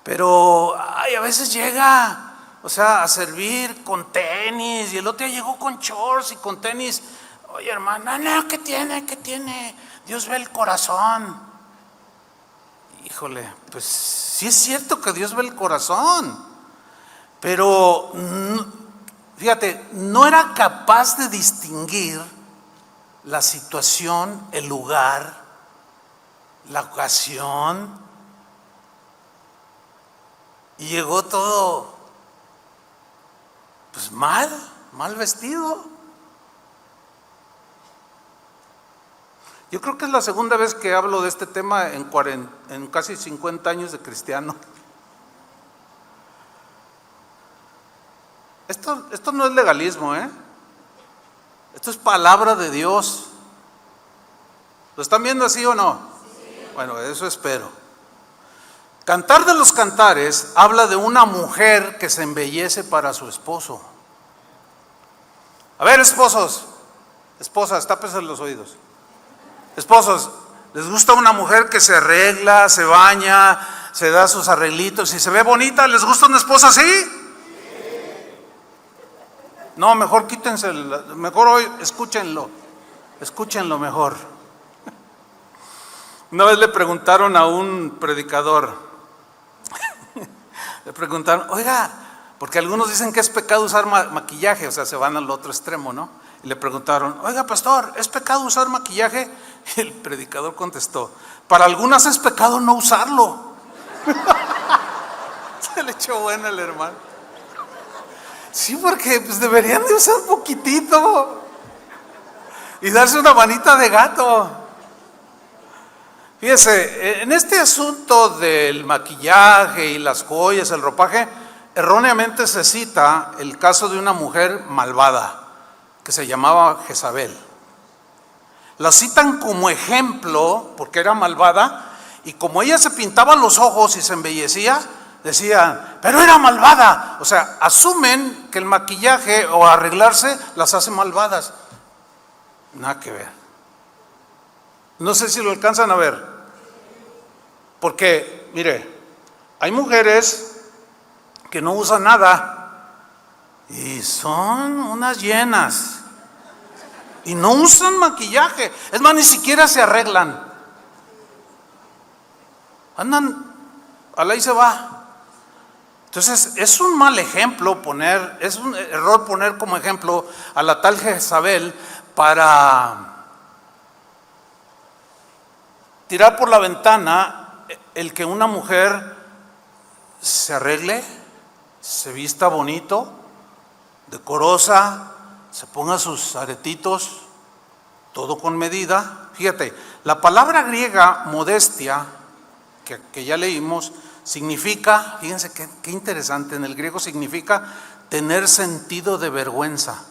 pero, a veces llega, o sea, a servir con tenis, y el otro día llegó con shorts y con tenis. Oye, hermana, no, ¿qué tiene? ¿Qué tiene? Dios ve el corazón. Híjole, pues sí es cierto que Dios ve el corazón, pero fíjate, no era capaz de distinguir la situación, el lugar, la ocasión, y llegó todo, pues mal vestido. Yo creo que es la segunda vez que hablo de este tema en casi 50 años de cristiano. Esto no es legalismo, esto es palabra de Dios. ¿Lo están viendo así o no? Sí. Bueno, eso espero. Cantar de los Cantares habla de una mujer que se embellece para su esposo. A ver, esposos, esposas, tápense los oídos. Esposos, ¿les gusta una mujer que se arregla, se baña, se da sus arreglitos y se ve bonita? ¿Les gusta una esposa así? No, mejor quítense, mejor hoy escúchenlo mejor. Una vez le preguntaron a un predicador, le preguntaron, oiga, porque algunos dicen que es pecado usar maquillaje, o sea, se van al otro extremo, ¿no? Y le preguntaron, oiga, pastor, ¿es pecado usar maquillaje? Y el predicador contestó, para algunas es pecado no usarlo. Se le echó buena el hermano. Sí, porque pues deberían de usar un poquitito y darse una manita de gato. Fíjese, en este asunto del maquillaje y las joyas, el ropaje, erróneamente se cita el caso de una mujer malvada que se llamaba Jezabel. La citan como ejemplo porque era malvada, y como ella se pintaba los ojos y se embellecía, decían, pero era malvada. O sea, asumen que el maquillaje o arreglarse las hace malvadas. Nada que ver. No sé si lo alcanzan a ver. Porque, mire, hay mujeres que no usan nada y son unas llenas y no usan maquillaje. Es más, ni siquiera se arreglan. Andan, a la y se va. Entonces, es un mal ejemplo es un error poner como ejemplo a la tal Jezabel para tirar por la ventana el que una mujer se arregle, se vista bonito, decorosa, se ponga sus aretitos, todo con medida. Fíjate, la palabra griega modestia, que ya leímos, significa, fíjense qué interesante, en el griego significa tener sentido de vergüenza.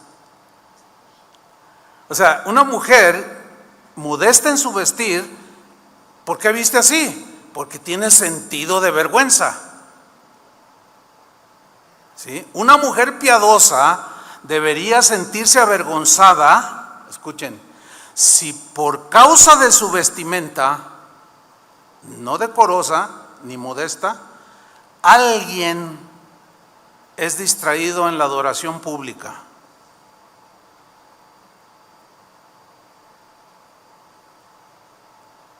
O sea, una mujer modesta en su vestir, ¿por qué viste así? Porque tiene sentido de vergüenza. ¿Sí? Una mujer piadosa debería sentirse avergonzada, escuchen, si por causa de su vestimenta, no decorosa ni modesta, alguien es distraído en la adoración pública.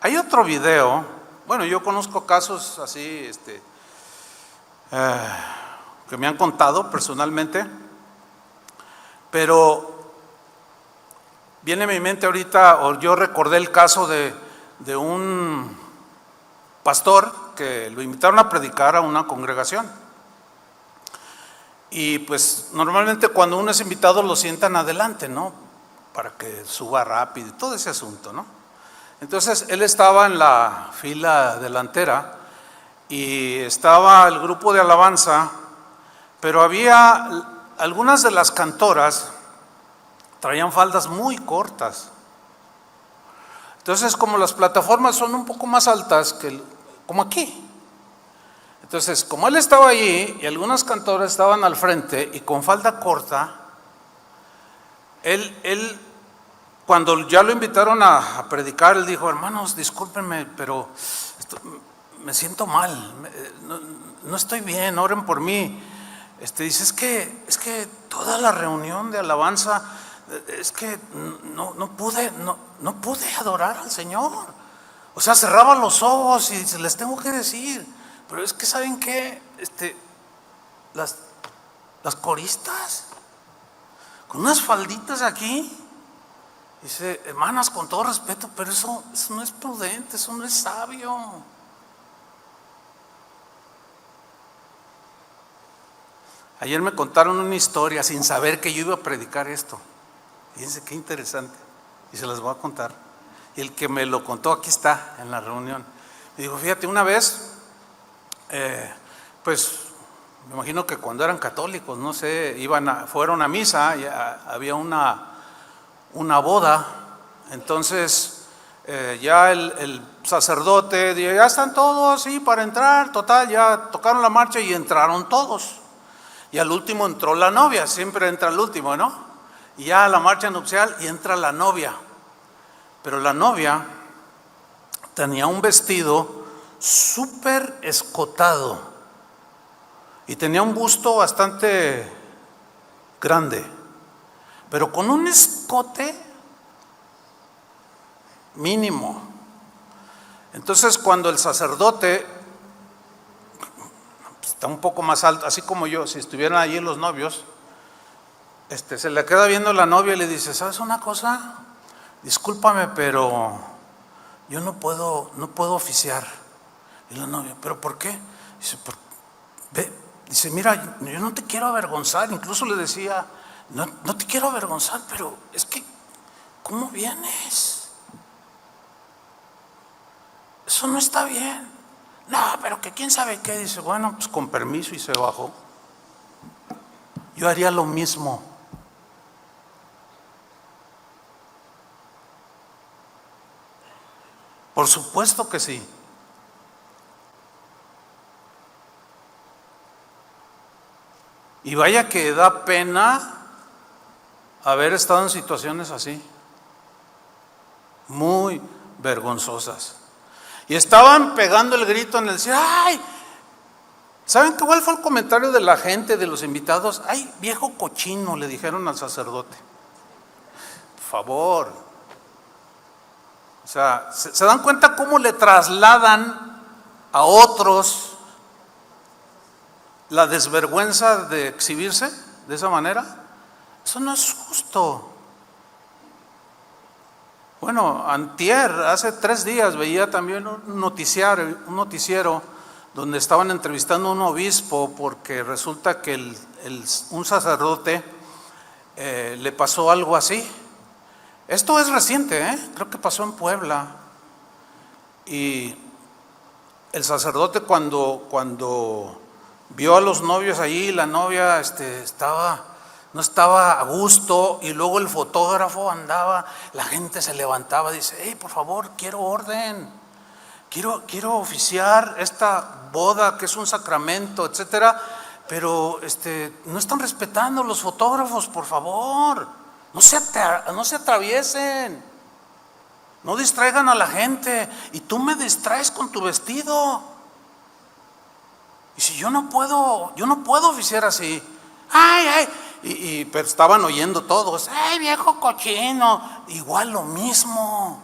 Hay otro video, bueno, yo conozco casos así, que me han contado personalmente, pero viene a mi mente ahorita, o yo recordé el caso de un pastor que lo invitaron a predicar a una congregación. Y pues normalmente cuando uno es invitado lo sientan adelante, ¿no? Para que suba rápido y todo ese asunto, ¿no? Entonces él estaba en la fila delantera y estaba el grupo de alabanza, pero había algunas de las cantoras traían faldas muy cortas. Entonces, como las plataformas son un poco más altas como aquí. Entonces, como él estaba allí y algunas cantoras estaban al frente y con falda corta, él cuando ya lo invitaron a predicar, él dijo, hermanos, discúlpenme, pero me siento mal, no estoy bien, oren por mí. Dice, es que toda la reunión de alabanza, es que no pude adorar al Señor. O sea, cerraba los ojos y les tengo que decir, pero es que ¿saben qué? Las coristas con unas falditas aquí, dice, hermanas, con todo respeto, pero eso no es prudente, eso no es sabio. Ayer me contaron una historia sin saber que yo iba a predicar esto. Fíjense qué interesante, y se las voy a contar. Y el que me lo contó aquí está en la reunión. Me dijo, fíjate, una vez, pues me imagino que cuando eran católicos, no sé, fueron a misa, y había una boda. Entonces ya el sacerdote dijo, ya están todos, sí, para entrar. Total, ya tocaron la marcha y entraron todos. Y al último entró la novia, siempre entra el último, ¿no? Y ya a la marcha nupcial y entra la novia. Pero la novia tenía un vestido súper escotado y tenía un busto bastante grande, pero con un escote mínimo. Entonces, cuando el sacerdote está un poco más alto, así como yo, si estuvieran allí los novios, se le queda viendo la novia y le dice: ¿sabes una cosa? Discúlpame, pero yo no puedo oficiar. Y la novia: ¿pero por qué? Dice, mira, yo no te quiero avergonzar. Incluso le decía: no te quiero avergonzar, pero es que, ¿cómo vienes? Eso no está bien. No, pero que quién sabe qué. Dice: bueno, pues con permiso, y se bajó. Yo haría lo mismo. Por supuesto que sí. Y vaya que da pena haber estado en situaciones así, muy vergonzosas. Y estaban pegando el grito en el cielo. ¡Ay! ¿Saben cuál fue el comentario de la gente, de los invitados? ¡Ay, viejo cochino!, le dijeron al sacerdote. Por favor. O sea, ¿se dan cuenta cómo le trasladan a otros la desvergüenza de exhibirse de esa manera? Eso no es justo. Bueno, antier, hace 3 días, veía también un noticiero donde estaban entrevistando a un obispo, porque resulta que un sacerdote le pasó algo así. Esto es reciente, creo que pasó en Puebla. Y el sacerdote, cuando vio a los novios allí, la novia no estaba a gusto, y luego el fotógrafo andaba, la gente se levantaba, dice: hey, por favor, quiero orden, quiero oficiar esta boda que es un sacramento, etcétera, pero no están respetando los fotógrafos, por favor, no se atraviesen, no distraigan a la gente, y tú me distraes con tu vestido. Y si yo no puedo oficiar así. ¡Ay! Pero estaban oyendo todos: ¡ay, viejo cochino! Igual lo mismo.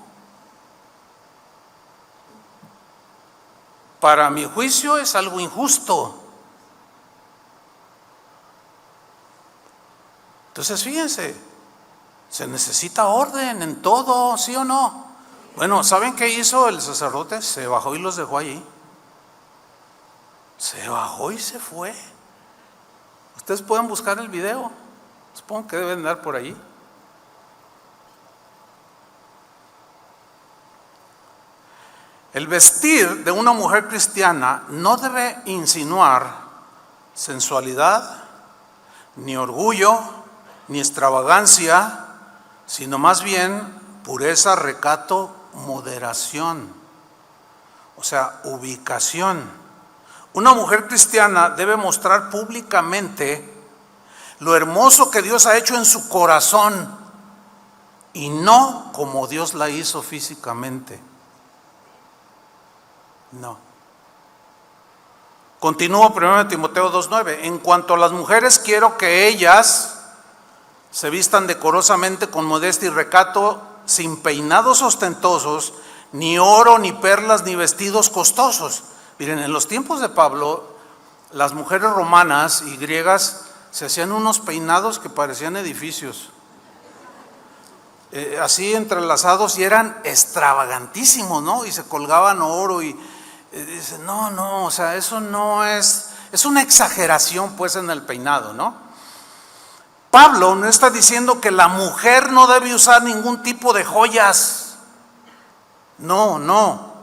Para mi juicio es algo injusto. Entonces, fíjense, se necesita orden en todo, ¿sí o no? Bueno, ¿saben qué hizo el sacerdote? Se bajó y los dejó allí. Se bajó y se fue. Ustedes pueden buscar el video, supongo que deben andar por ahí. El vestir de una mujer cristiana no debe insinuar sensualidad, ni orgullo, ni extravagancia, sino más bien pureza, recato, moderación, o sea, ubicación. Una mujer cristiana debe mostrar públicamente lo hermoso que Dios ha hecho en su corazón, y no como Dios la hizo físicamente. No. Continúo 1 Timoteo 2:9. En cuanto a las mujeres, quiero que ellas se vistan decorosamente, con modestia y recato, sin peinados ostentosos, ni oro, ni perlas, ni vestidos costosos. Miren, en los tiempos de Pablo, las mujeres romanas y griegas se hacían unos peinados que parecían edificios, así entrelazados, y eran extravagantísimos, ¿no? Y se colgaban oro y dicen: no, o sea, eso no es una exageración, pues, en el peinado, ¿no? Pablo no está diciendo que la mujer no debe usar ningún tipo de joyas. No.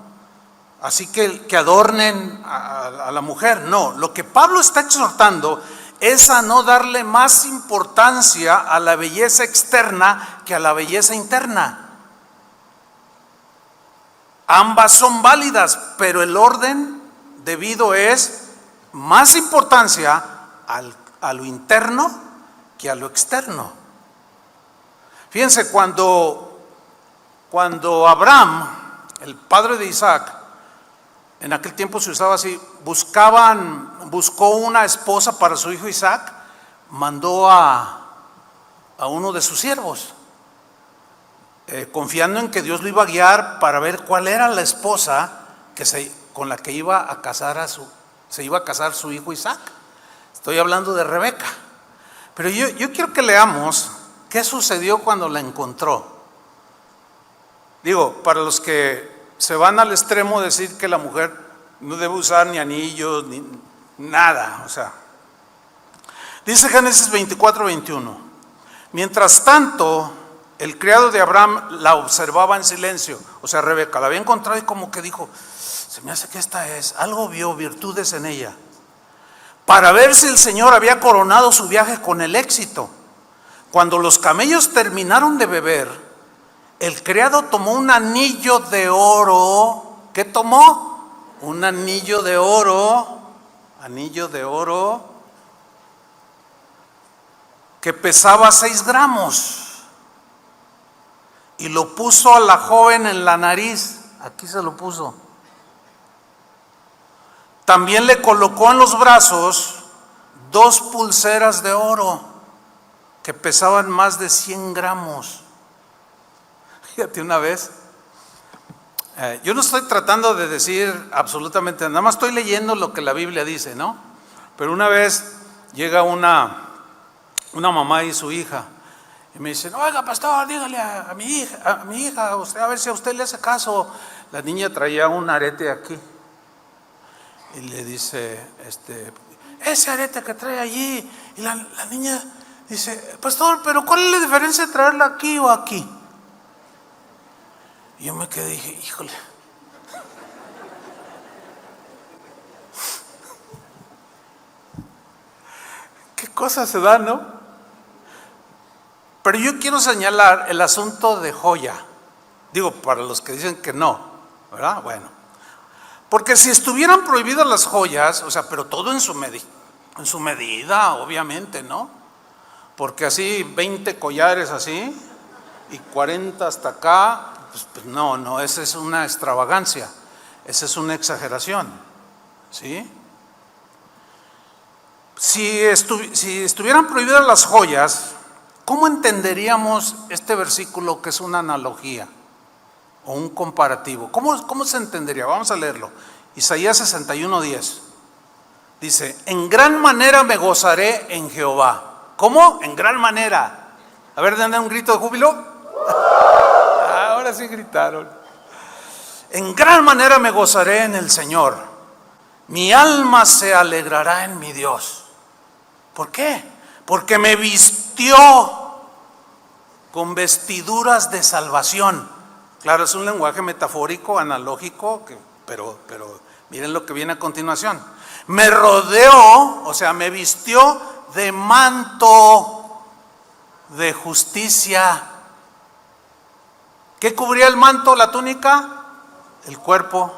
Así que adornen a la mujer. No, lo que Pablo está exhortando es a no darle más importancia a la belleza externa que a la belleza interna. Ambas son válidas, pero el orden debido es más importancia a lo interno que a lo externo. Fíjense, cuando Abraham el padre de Isaac, en aquel tiempo se usaba así, buscó una esposa para su hijo Isaac, mandó a uno de sus siervos, confiando en que Dios lo iba a guiar para ver cuál era la esposa con la que iba a casar se iba a casar su hijo Isaac. Estoy hablando de Rebeca. Pero yo quiero que leamos qué sucedió cuando la encontró. Digo, para los que se van al extremo de decir que la mujer no debe usar ni anillos, ni nada. O sea, dice Génesis 24:21. Mientras tanto, el criado de Abraham la observaba en silencio. O sea, Rebeca la había encontrado y como que dijo, se me hace que esta es, algo vio, virtudes en ella, para ver si el Señor había coronado su viaje con el éxito. Cuando los camellos terminaron de beber, el criado tomó un anillo de oro. ¿Qué tomó? Un anillo de oro, que pesaba 6 gramos. Y lo puso a la joven en la nariz. Aquí se lo puso. También le colocó en los brazos 2 pulseras de oro que pesaban más de 100 gramos. Fíjate una vez. Yo no estoy tratando de decir absolutamente nada, más estoy leyendo lo que la Biblia dice, ¿no? Pero una vez llega una mamá y su hija y me dicen, oiga pastor, dígale a mi hija, usted, a ver si a usted le hace caso. La niña traía un arete aquí y le dice, ese arete que trae allí. Y la niña dice, pastor, pero ¿cuál es la diferencia de traerla aquí o aquí? Y yo me quedé y dije, híjole. ¿Qué cosa se da, no? Pero yo quiero señalar el asunto de joya. Digo, para los que dicen que no, ¿verdad? Bueno, porque si estuvieran prohibidas las joyas, o sea, pero todo en su medida, obviamente, ¿no? Porque así 20 collares así y 40 hasta acá, pues no, esa es una extravagancia, esa es una exageración, ¿sí? Si estuvieran prohibidas las joyas, ¿cómo entenderíamos este versículo que es una analogía o un comparativo? ¿Cómo se entendería? Vamos a leerlo. Isaías 61:10. Dice, en gran manera me gozaré en Jehová. ¿Cómo? En gran manera. A ver, ¿dan un grito de júbilo? Ahora sí gritaron. En gran manera me gozaré en el Señor. Mi alma se alegrará en mi Dios. ¿Por qué? Porque me vistió con vestiduras de salvación. Claro, es un lenguaje metafórico, analógico, pero miren lo que viene a continuación. Me rodeó, o sea, me vistió de manto de justicia. ¿Qué cubría el manto, la túnica? El cuerpo.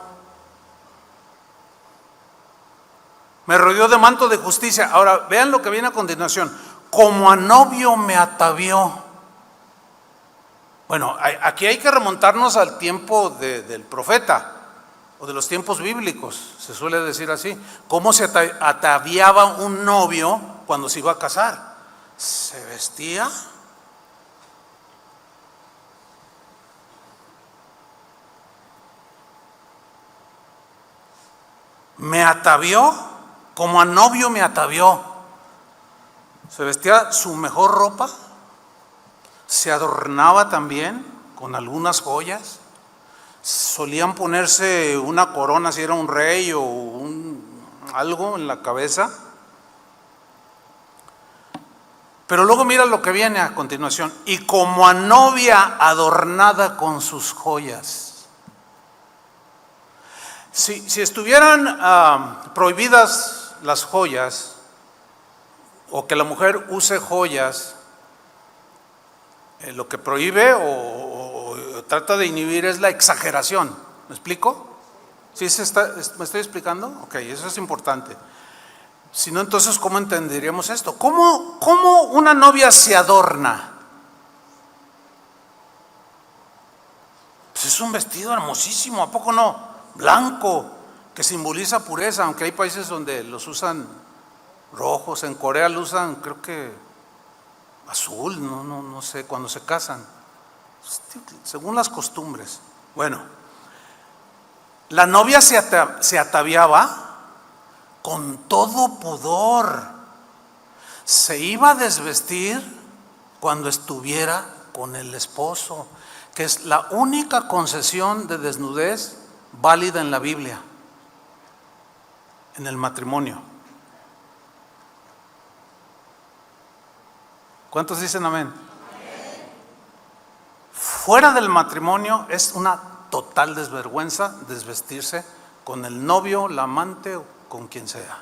Me rodeó de manto de justicia. Ahora, vean lo que viene a continuación. Como a novio me atavió. Bueno, aquí hay que remontarnos al tiempo del profeta, o de los tiempos bíblicos, se suele decir así. ¿Cómo se ataviaba un novio cuando se iba a casar? Se vestía. Me atavió, como a novio me atavió. Se vestía su mejor ropa, se adornaba también con algunas joyas. Solían ponerse una corona si era un rey o algo en la cabeza. Pero luego mira lo que viene a continuación. Y como a novia adornada con sus joyas. Si estuvieran prohibidas las joyas, o que la mujer use joyas, lo que prohíbe o trata de inhibir es la exageración. ¿Me explico? ¿Sí me estoy explicando? Ok, eso es importante. Si no, entonces, ¿cómo entenderíamos esto? ¿Cómo una novia se adorna? Pues es un vestido hermosísimo, ¿a poco no? Blanco, que simboliza pureza, aunque hay países donde los usan rojos. En Corea lo usan, creo que azul, no sé, cuando se casan, según las costumbres. Bueno, la novia se ataviaba con todo pudor. Se iba a desvestir cuando estuviera con el esposo, que es la única concesión de desnudez válida en la Biblia, en el matrimonio. ¿Cuántos dicen amén? Fuera del matrimonio es una total desvergüenza desvestirse con el novio, la amante o con quien sea.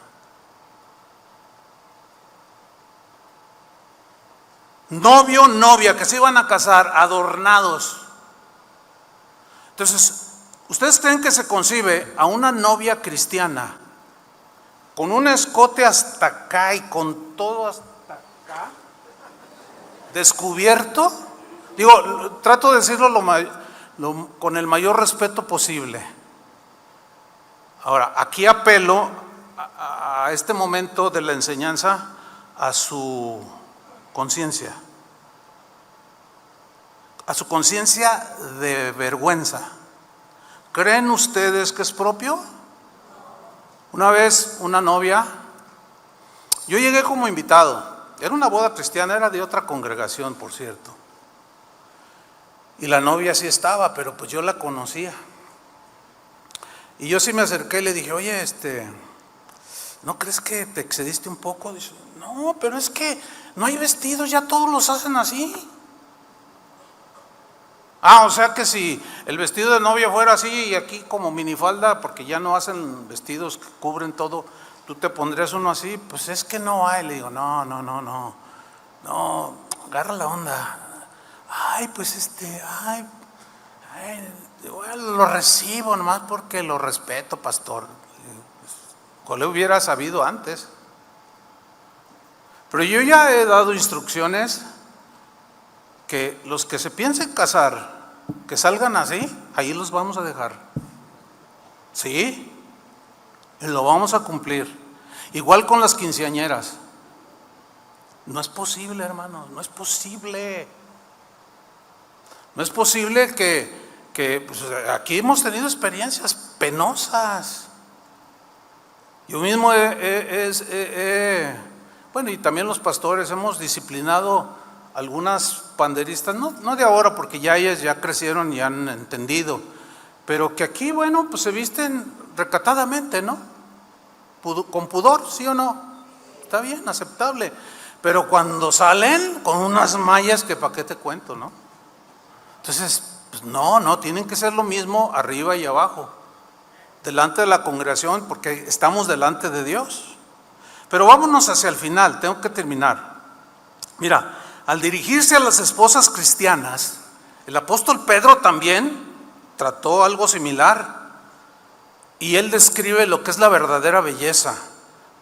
Novio, novia, que se iban a casar adornados. Entonces, ¿ustedes creen que se concibe a una novia cristiana con un escote hasta acá y con todo hasta acá descubierto? Digo, trato de decirlo con el mayor respeto posible. Ahora, aquí apelo a este momento de la enseñanza a su conciencia, de vergüenza. ¿Creen ustedes que es propio? Una vez una novia, yo llegué como invitado, era una boda cristiana, era de otra congregación, por cierto, y la novia sí estaba, pero pues yo la conocía, y yo sí me acerqué y le dije, oye, ¿no crees que te excediste un poco? Dice, no, pero es que no hay vestidos, ya todos los hacen así. O sea que si el vestido de novia fuera así y aquí como minifalda, porque ya no hacen vestidos que cubren todo, tú te pondrías uno así. Pues es que no hay. Le digo, no, agarra la onda. Pues bueno, lo recibo nomás porque lo respeto, pastor. ¿Cuál hubiera sabido antes? Pero yo ya he dado instrucciones que los que se piensen casar, que salgan así, ahí los vamos a dejar. Sí, y lo vamos a cumplir. Igual con las quinceañeras. No es posible, hermanos, no es posible. No es posible que pues, aquí hemos tenido experiencias penosas. Yo mismo bueno, y también los pastores hemos disciplinado algunas panderistas, no de ahora, porque ya ellas ya crecieron y han entendido, pero que aquí, bueno, pues se visten recatadamente, ¿no? Con pudor, ¿sí o no? Está bien, aceptable, pero cuando salen con unas mallas que para qué te cuento, ¿no? Entonces, pues no, tienen que ser lo mismo arriba y abajo, delante de la congregación, porque estamos delante de Dios. Pero vámonos hacia el final, tengo que terminar. Mira, al dirigirse a las esposas cristianas, el apóstol Pedro también trató algo similar, y él describe lo que es la verdadera belleza.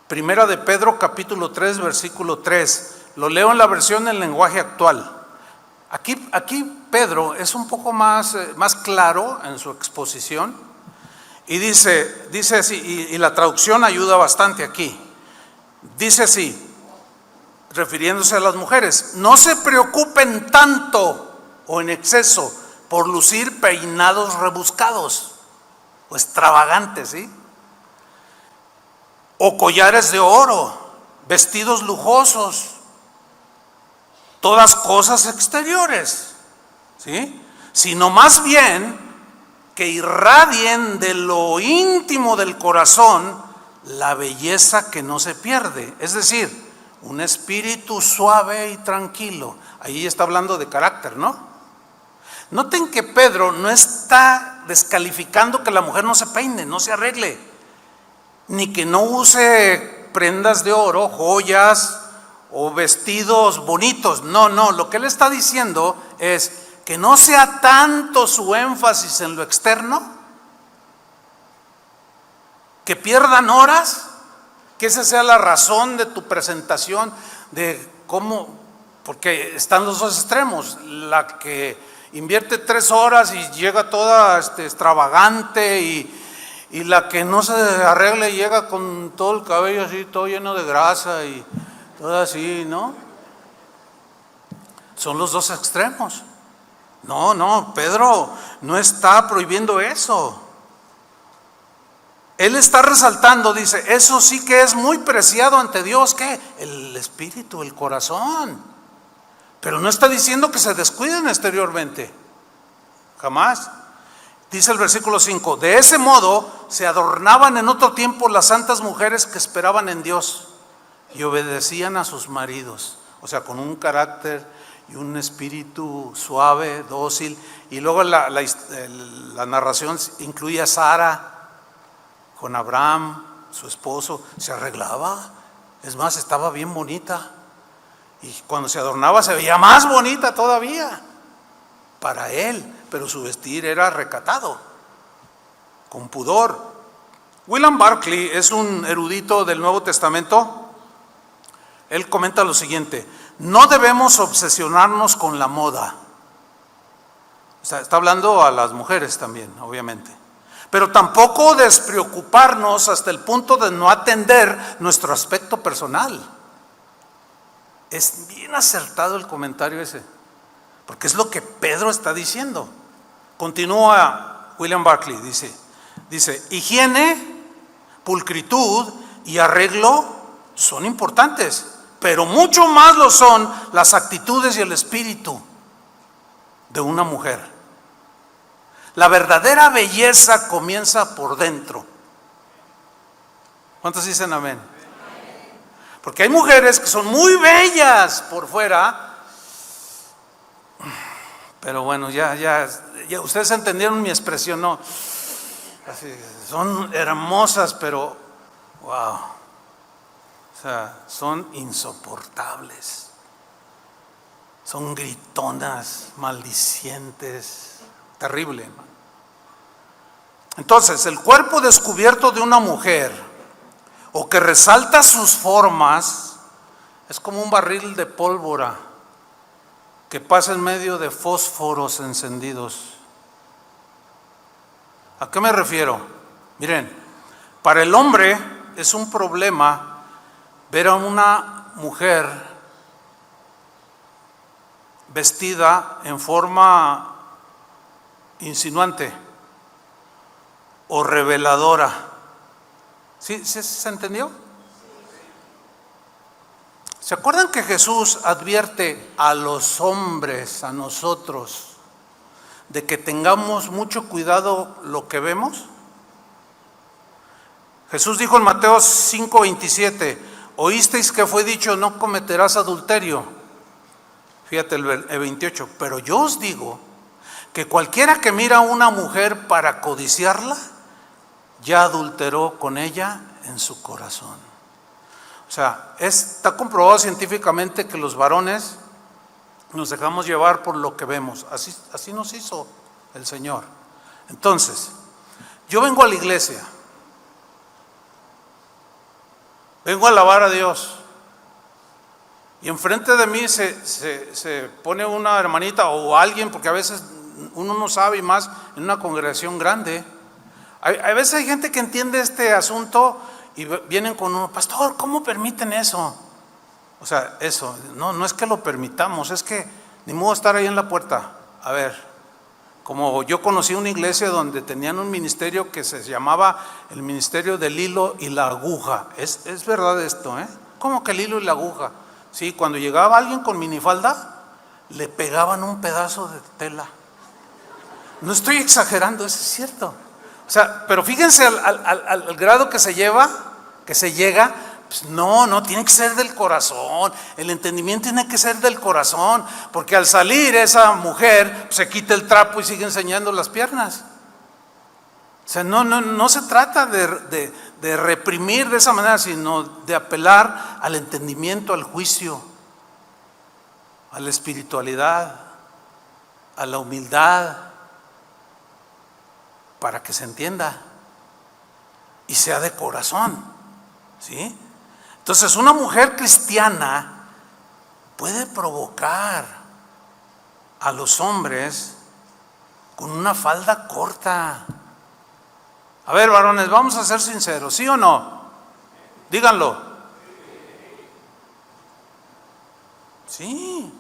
Primera de Pedro capítulo 3 versículo 3, lo leo en la versión en lenguaje actual. Aquí Pedro es un poco más claro en su exposición, y dice así, y la traducción ayuda bastante aquí. Dice así, refiriéndose a las mujeres: no se preocupen tanto o en exceso por lucir peinados rebuscados o extravagantes, ¿sí? O collares de oro, vestidos lujosos, todas cosas exteriores, ¿sí? Sino más bien que irradien de lo íntimo del corazón la belleza que no se pierde, es decir, un espíritu suave y tranquilo. Ahí está hablando de carácter, ¿no? Noten que Pedro no está descalificando que la mujer no se peine, no se arregle, ni que no use prendas de oro, joyas o vestidos bonitos. No, lo que él está diciendo es que no sea tanto su énfasis en lo externo, que pierdan horas, que esa sea la razón de tu presentación, de cómo, porque están los dos extremos, la que invierte 3 horas y llega toda extravagante, y la que no se arregla y llega con todo el cabello así, todo lleno de grasa y todo así, ¿no? Son los dos extremos. No, Pedro no está prohibiendo eso. Él está resaltando, dice, eso sí que es muy preciado ante Dios. ¿Qué? El espíritu, el corazón. Pero no está diciendo que se descuiden exteriormente. Jamás. Dice el versículo 5, de ese modo se adornaban en otro tiempo las santas mujeres que esperaban en Dios y obedecían a sus maridos. O sea, con un carácter y un espíritu suave, dócil. Y luego la narración incluye a Sara con Abraham, su esposo. Se arreglaba, es más, estaba bien bonita. Y cuando se adornaba se veía más bonita todavía para él, pero su vestir era recatado, con pudor. William Barclay es un erudito del Nuevo Testamento. Él comenta lo siguiente: no debemos obsesionarnos con la moda. O sea, está hablando a las mujeres también, obviamente. Pero tampoco despreocuparnos hasta el punto de no atender nuestro aspecto personal. Es bien acertado el comentario ese, porque es lo que Pedro está diciendo. Continúa William Barclay, dice, higiene, pulcritud y arreglo son importantes, pero mucho más lo son las actitudes y el espíritu de una mujer. La verdadera belleza comienza por dentro. ¿Cuántos dicen amén? Porque hay mujeres que son muy bellas por fuera, pero bueno, ya ustedes entendieron mi expresión, ¿no? Así, son hermosas, pero wow, o sea, son insoportables, son gritonas, maldicientes, terrible, hermano. Entonces, el cuerpo descubierto de una mujer o que resalta sus formas es como un barril de pólvora que pasa en medio de fósforos encendidos. ¿A qué me refiero? Miren, para el hombre es un problema ver a una mujer vestida en forma insinuante o reveladora. ¿Sí se entendió? ¿Se acuerdan que Jesús advierte a los hombres, a nosotros, de que tengamos mucho cuidado lo que vemos? Jesús dijo en Mateo 5:27, oísteis que fue dicho, no cometerás adulterio. Fíjate el 28, pero yo os digo que cualquiera que mira a una mujer para codiciarla, ya adulteró con ella en su corazón. O sea, está comprobado científicamente que los varones nos dejamos llevar por lo que vemos. Así nos hizo el Señor. Entonces, yo vengo a la iglesia, vengo a alabar a Dios, y enfrente de mí se pone una hermanita o alguien, porque a veces uno no sabe, y más en una congregación grande. A veces hay gente que entiende este asunto y vienen con uno, pastor, ¿cómo permiten eso? O sea, eso, no es que lo permitamos, es que ni modo estar ahí en la puerta. A ver, como yo conocí una iglesia donde tenían un ministerio que se llamaba el ministerio del hilo y la aguja. Es verdad esto, ¿Cómo que el hilo y la aguja? Sí, cuando llegaba alguien con minifalda, le pegaban un pedazo de tela. No estoy exagerando, eso es cierto. O sea, pero fíjense al grado que se llega, pues no, tiene que ser del corazón. El entendimiento tiene que ser del corazón, porque al salir esa mujer se quita el trapo y sigue enseñando las piernas. O sea, no se trata de reprimir de esa manera, sino de apelar al entendimiento, al juicio, a la espiritualidad, a la humildad, para que se entienda y sea de corazón, ¿sí? Entonces, una mujer cristiana puede provocar a los hombres con una falda corta. A ver, varones, vamos a ser sinceros, ¿sí o no? Díganlo. Sí.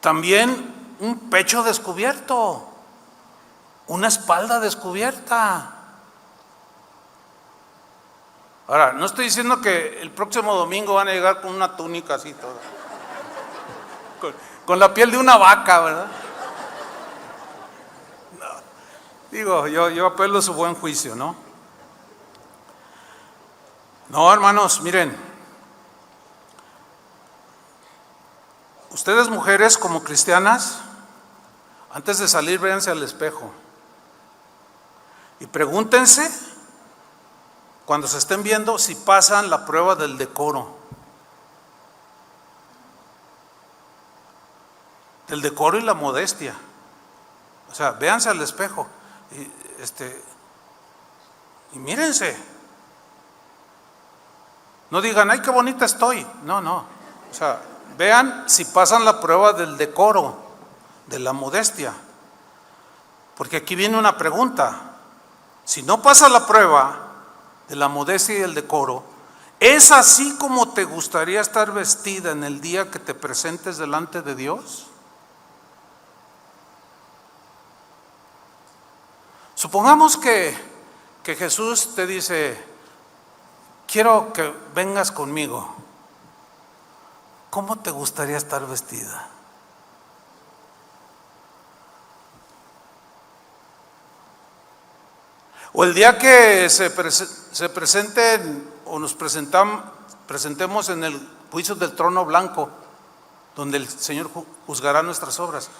También un pecho descubierto, una espalda descubierta. Ahora, no estoy diciendo que el próximo domingo van a llegar con una túnica así toda, con la piel de una vaca, ¿verdad? No. Digo, yo apelo a su buen juicio, ¿no? No, hermanos, miren, ustedes mujeres como cristianas, antes de salir véanse al espejo y pregúntense cuando se estén viendo si pasan la prueba del decoro. Del decoro y la modestia. O sea, véanse al espejo y mírense. No digan, ay, qué bonita estoy. No. O sea, vean si pasan la prueba del decoro, de la modestia. Porque aquí viene una pregunta. Si no pasa la prueba de la modestia y el decoro, ¿es así como te gustaría estar vestida en el día que te presentes delante de Dios? Supongamos que Jesús te dice, quiero que vengas conmigo. ¿Cómo te gustaría estar vestida? O el día que se presenten o nos presentemos en el juicio del trono blanco, donde el Señor juzgará nuestras obras.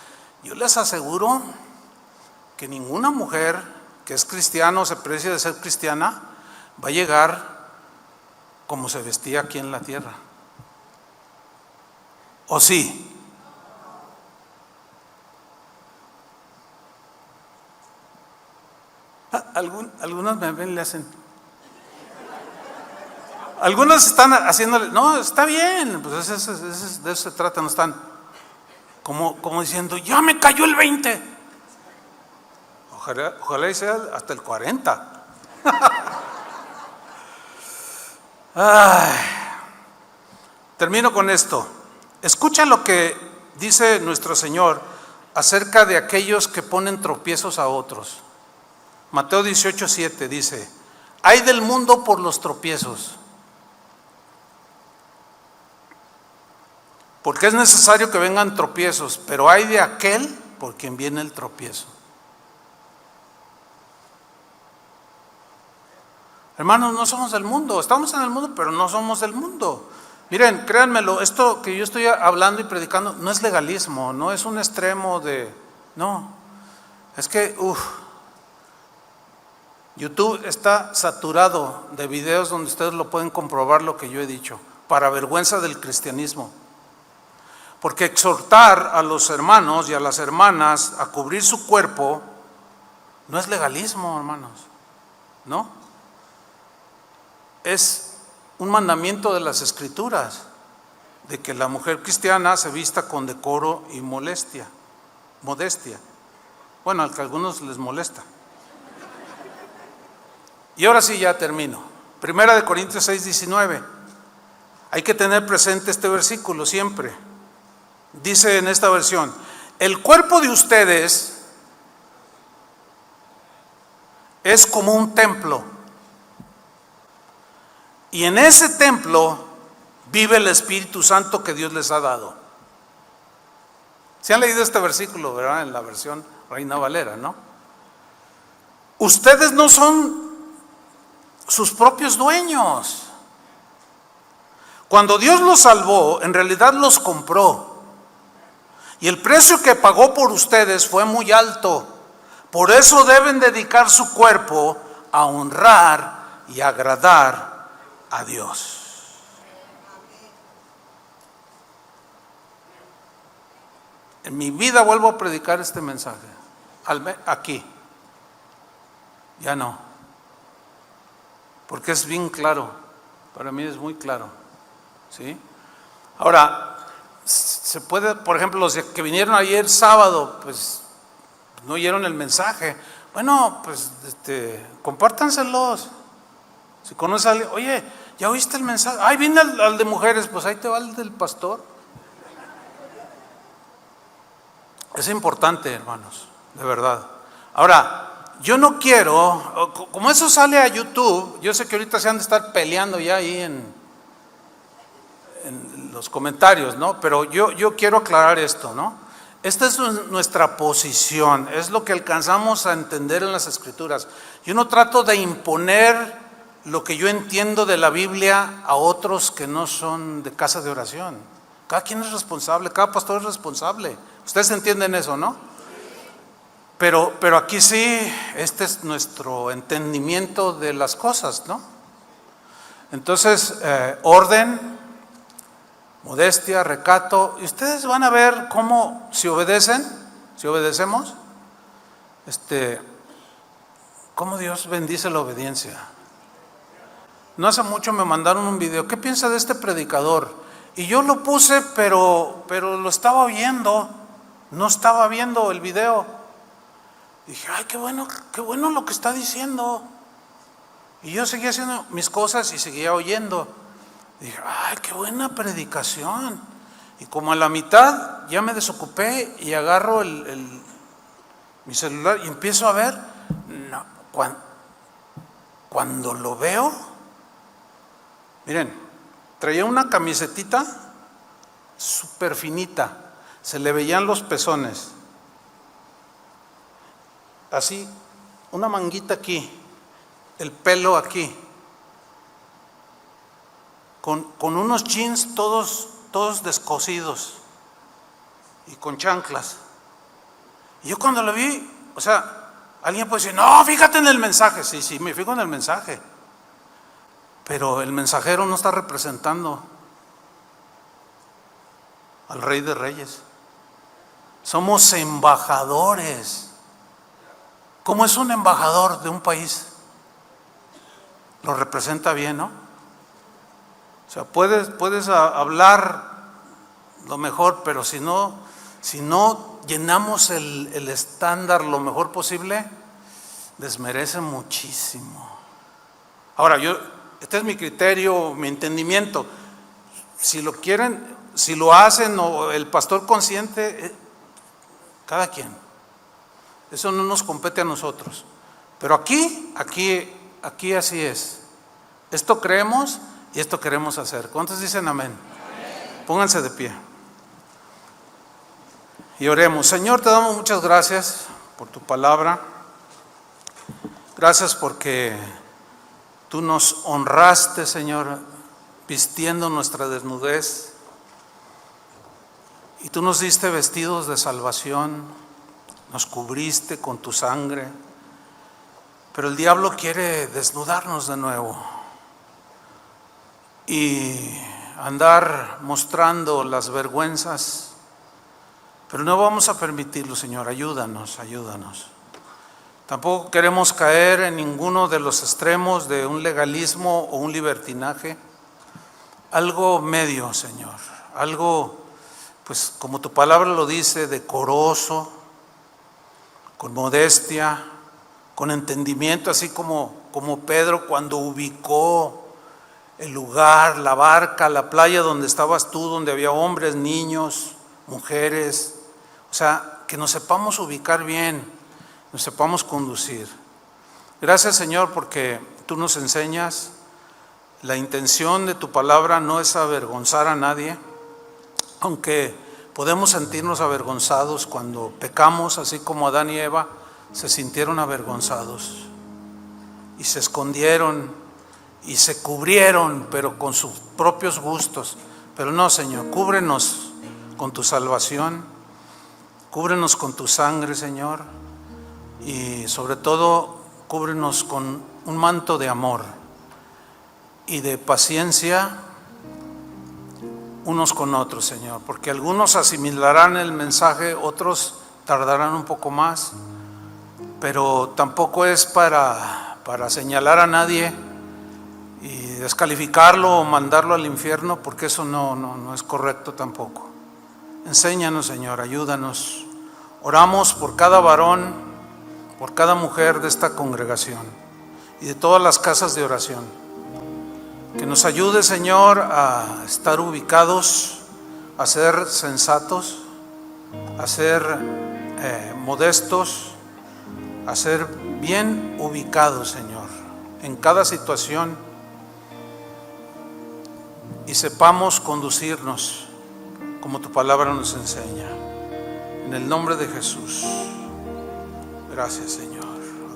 Yo les aseguro que ninguna mujer que es cristiana o se precia de ser cristiana va a llegar como se vestía aquí en la tierra. ¿O sí? Algunos me ven y le hacen. Algunos están haciéndole, no, está bien, pues de eso se trata, no están como diciendo, ya me cayó el 20. Ojalá y sea hasta el 40. Ay, termino con esto. Escucha lo que dice nuestro Señor acerca de aquellos que ponen tropiezos a otros. Mateo 18:7 dice, ay del mundo por los tropiezos, porque es necesario que vengan tropiezos, pero ay de aquel por quien viene el tropiezo. Hermanos, no somos del mundo, estamos en el mundo, pero no somos del mundo. Miren, créanmelo, esto que yo estoy hablando y predicando no es legalismo, no es un extremo de, no, es que, YouTube está saturado de videos donde ustedes lo pueden comprobar lo que yo he dicho, para vergüenza del cristianismo. Porque exhortar a los hermanos y a las hermanas a cubrir su cuerpo no es legalismo, hermanos, ¿no? Es un mandamiento de las Escrituras, de que la mujer cristiana se vista con decoro y modestia. Bueno, al que a algunos les molesta. Y ahora sí ya termino. 1 Corintios 6:19. Hay que tener presente este versículo siempre. Dice en esta versión, el cuerpo de ustedes es como un templo. Y en ese templo vive el Espíritu Santo que Dios les ha dado. ¿Se han leído este versículo, verdad? En la versión Reina Valera, ¿no? Ustedes no son sus propios dueños. Cuando Dios los salvó, en realidad los compró. Y el precio que pagó por ustedes fue muy alto. Por eso deben dedicar su cuerpo a honrar y agradar a Dios. En mi vida vuelvo a predicar este mensaje. Aquí. Ya no. Porque es bien claro. Para mí es muy claro. ¿Sí? Ahora, se puede, por ejemplo, los que vinieron ayer sábado, pues no oyeron el mensaje. Bueno, pues compártanselos. Si conoces a alguien, oye, ¿ya oíste el mensaje? Ay, viene al de mujeres, pues ahí te va el del pastor. Es importante, hermanos, de verdad. Ahora, yo no quiero, como eso sale a YouTube, yo sé que ahorita se han de estar peleando ya ahí en los comentarios, ¿no? Pero yo quiero aclarar esto, ¿no? Esta es nuestra posición, es lo que alcanzamos a entender en las Escrituras. Yo no trato de imponer lo que yo entiendo de la Biblia a otros que no son de casa de oración. Cada quien es responsable, cada pastor es responsable. Ustedes entienden eso, ¿no? Pero aquí sí, este es nuestro entendimiento de las cosas, ¿no? Entonces, orden, modestia, recato, y ustedes van a ver cómo si obedecemos, cómo Dios bendice la obediencia. No hace mucho me mandaron un video, ¿qué piensa de este predicador? Y yo lo puse, pero lo estaba oyendo, no estaba viendo el video. Dije, ay, qué bueno lo que está diciendo. Y yo seguía haciendo mis cosas y seguía oyendo. Dije, ay, qué buena predicación. Y como a la mitad ya me desocupé y agarro mi celular y empiezo a ver. No, cuando lo veo, miren, traía una camisetita súper finita, se le veían los pezones. Así, una manguita aquí, el pelo aquí, con unos jeans todos descosidos y con chanclas. Y yo cuando lo vi, o sea, alguien puede decir, no, fíjate en el mensaje. Sí, me fijo en el mensaje, pero el mensajero no está representando al Rey de Reyes. Somos embajadores. ¿Cómo es un embajador de un país? Lo representa bien, ¿no? O sea, puedes hablar lo mejor, pero si no llenamos el estándar lo mejor posible, desmerece muchísimo. Ahora, este es mi criterio, mi entendimiento. Si lo quieren, si lo hacen o el pastor consciente, cada quien. Eso no nos compete a nosotros. Pero aquí así es. Esto creemos y esto queremos hacer. ¿Cuántos dicen amén? Amén. Pónganse de pie. Y oremos. Señor, te damos muchas gracias por tu palabra. Gracias porque tú nos honraste, Señor, vistiendo nuestra desnudez. Y tú nos diste vestidos de salvación. Nos cubriste con tu sangre, pero el diablo quiere desnudarnos de nuevo y andar mostrando las vergüenzas, pero no vamos a permitirlo, Señor. Ayúdanos. Tampoco queremos caer en ninguno de los extremos de un legalismo o un libertinaje. Algo medio, Señor, algo, pues como tu palabra lo dice, decoroso, con modestia, con entendimiento, así como Pedro cuando ubicó el lugar, la barca, la playa donde estabas tú, donde había hombres, niños, mujeres. O sea, que nos sepamos ubicar bien, nos sepamos conducir. Gracias, Señor, porque tú nos enseñas. La intención de tu palabra no es avergonzar a nadie, aunque podemos sentirnos avergonzados cuando pecamos, así como Adán y Eva se sintieron avergonzados y se escondieron y se cubrieron, pero con sus propios gustos. Pero no, Señor, cúbrenos con tu salvación, cúbrenos con tu sangre, Señor, y sobre todo cúbrenos con un manto de amor y de paciencia unos con otros, Señor, porque algunos asimilarán el mensaje, otros tardarán un poco más, pero tampoco es para señalar a nadie y descalificarlo o mandarlo al infierno, porque eso no es correcto tampoco. Enséñanos, Señor, ayúdanos. Oramos por cada varón, por cada mujer de esta congregación y de todas las casas de oración. Que nos ayude, Señor, a estar ubicados, a ser sensatos, a ser modestos, a ser bien ubicados, Señor, en cada situación, y sepamos conducirnos como tu palabra nos enseña. En el nombre de Jesús. Gracias, Señor.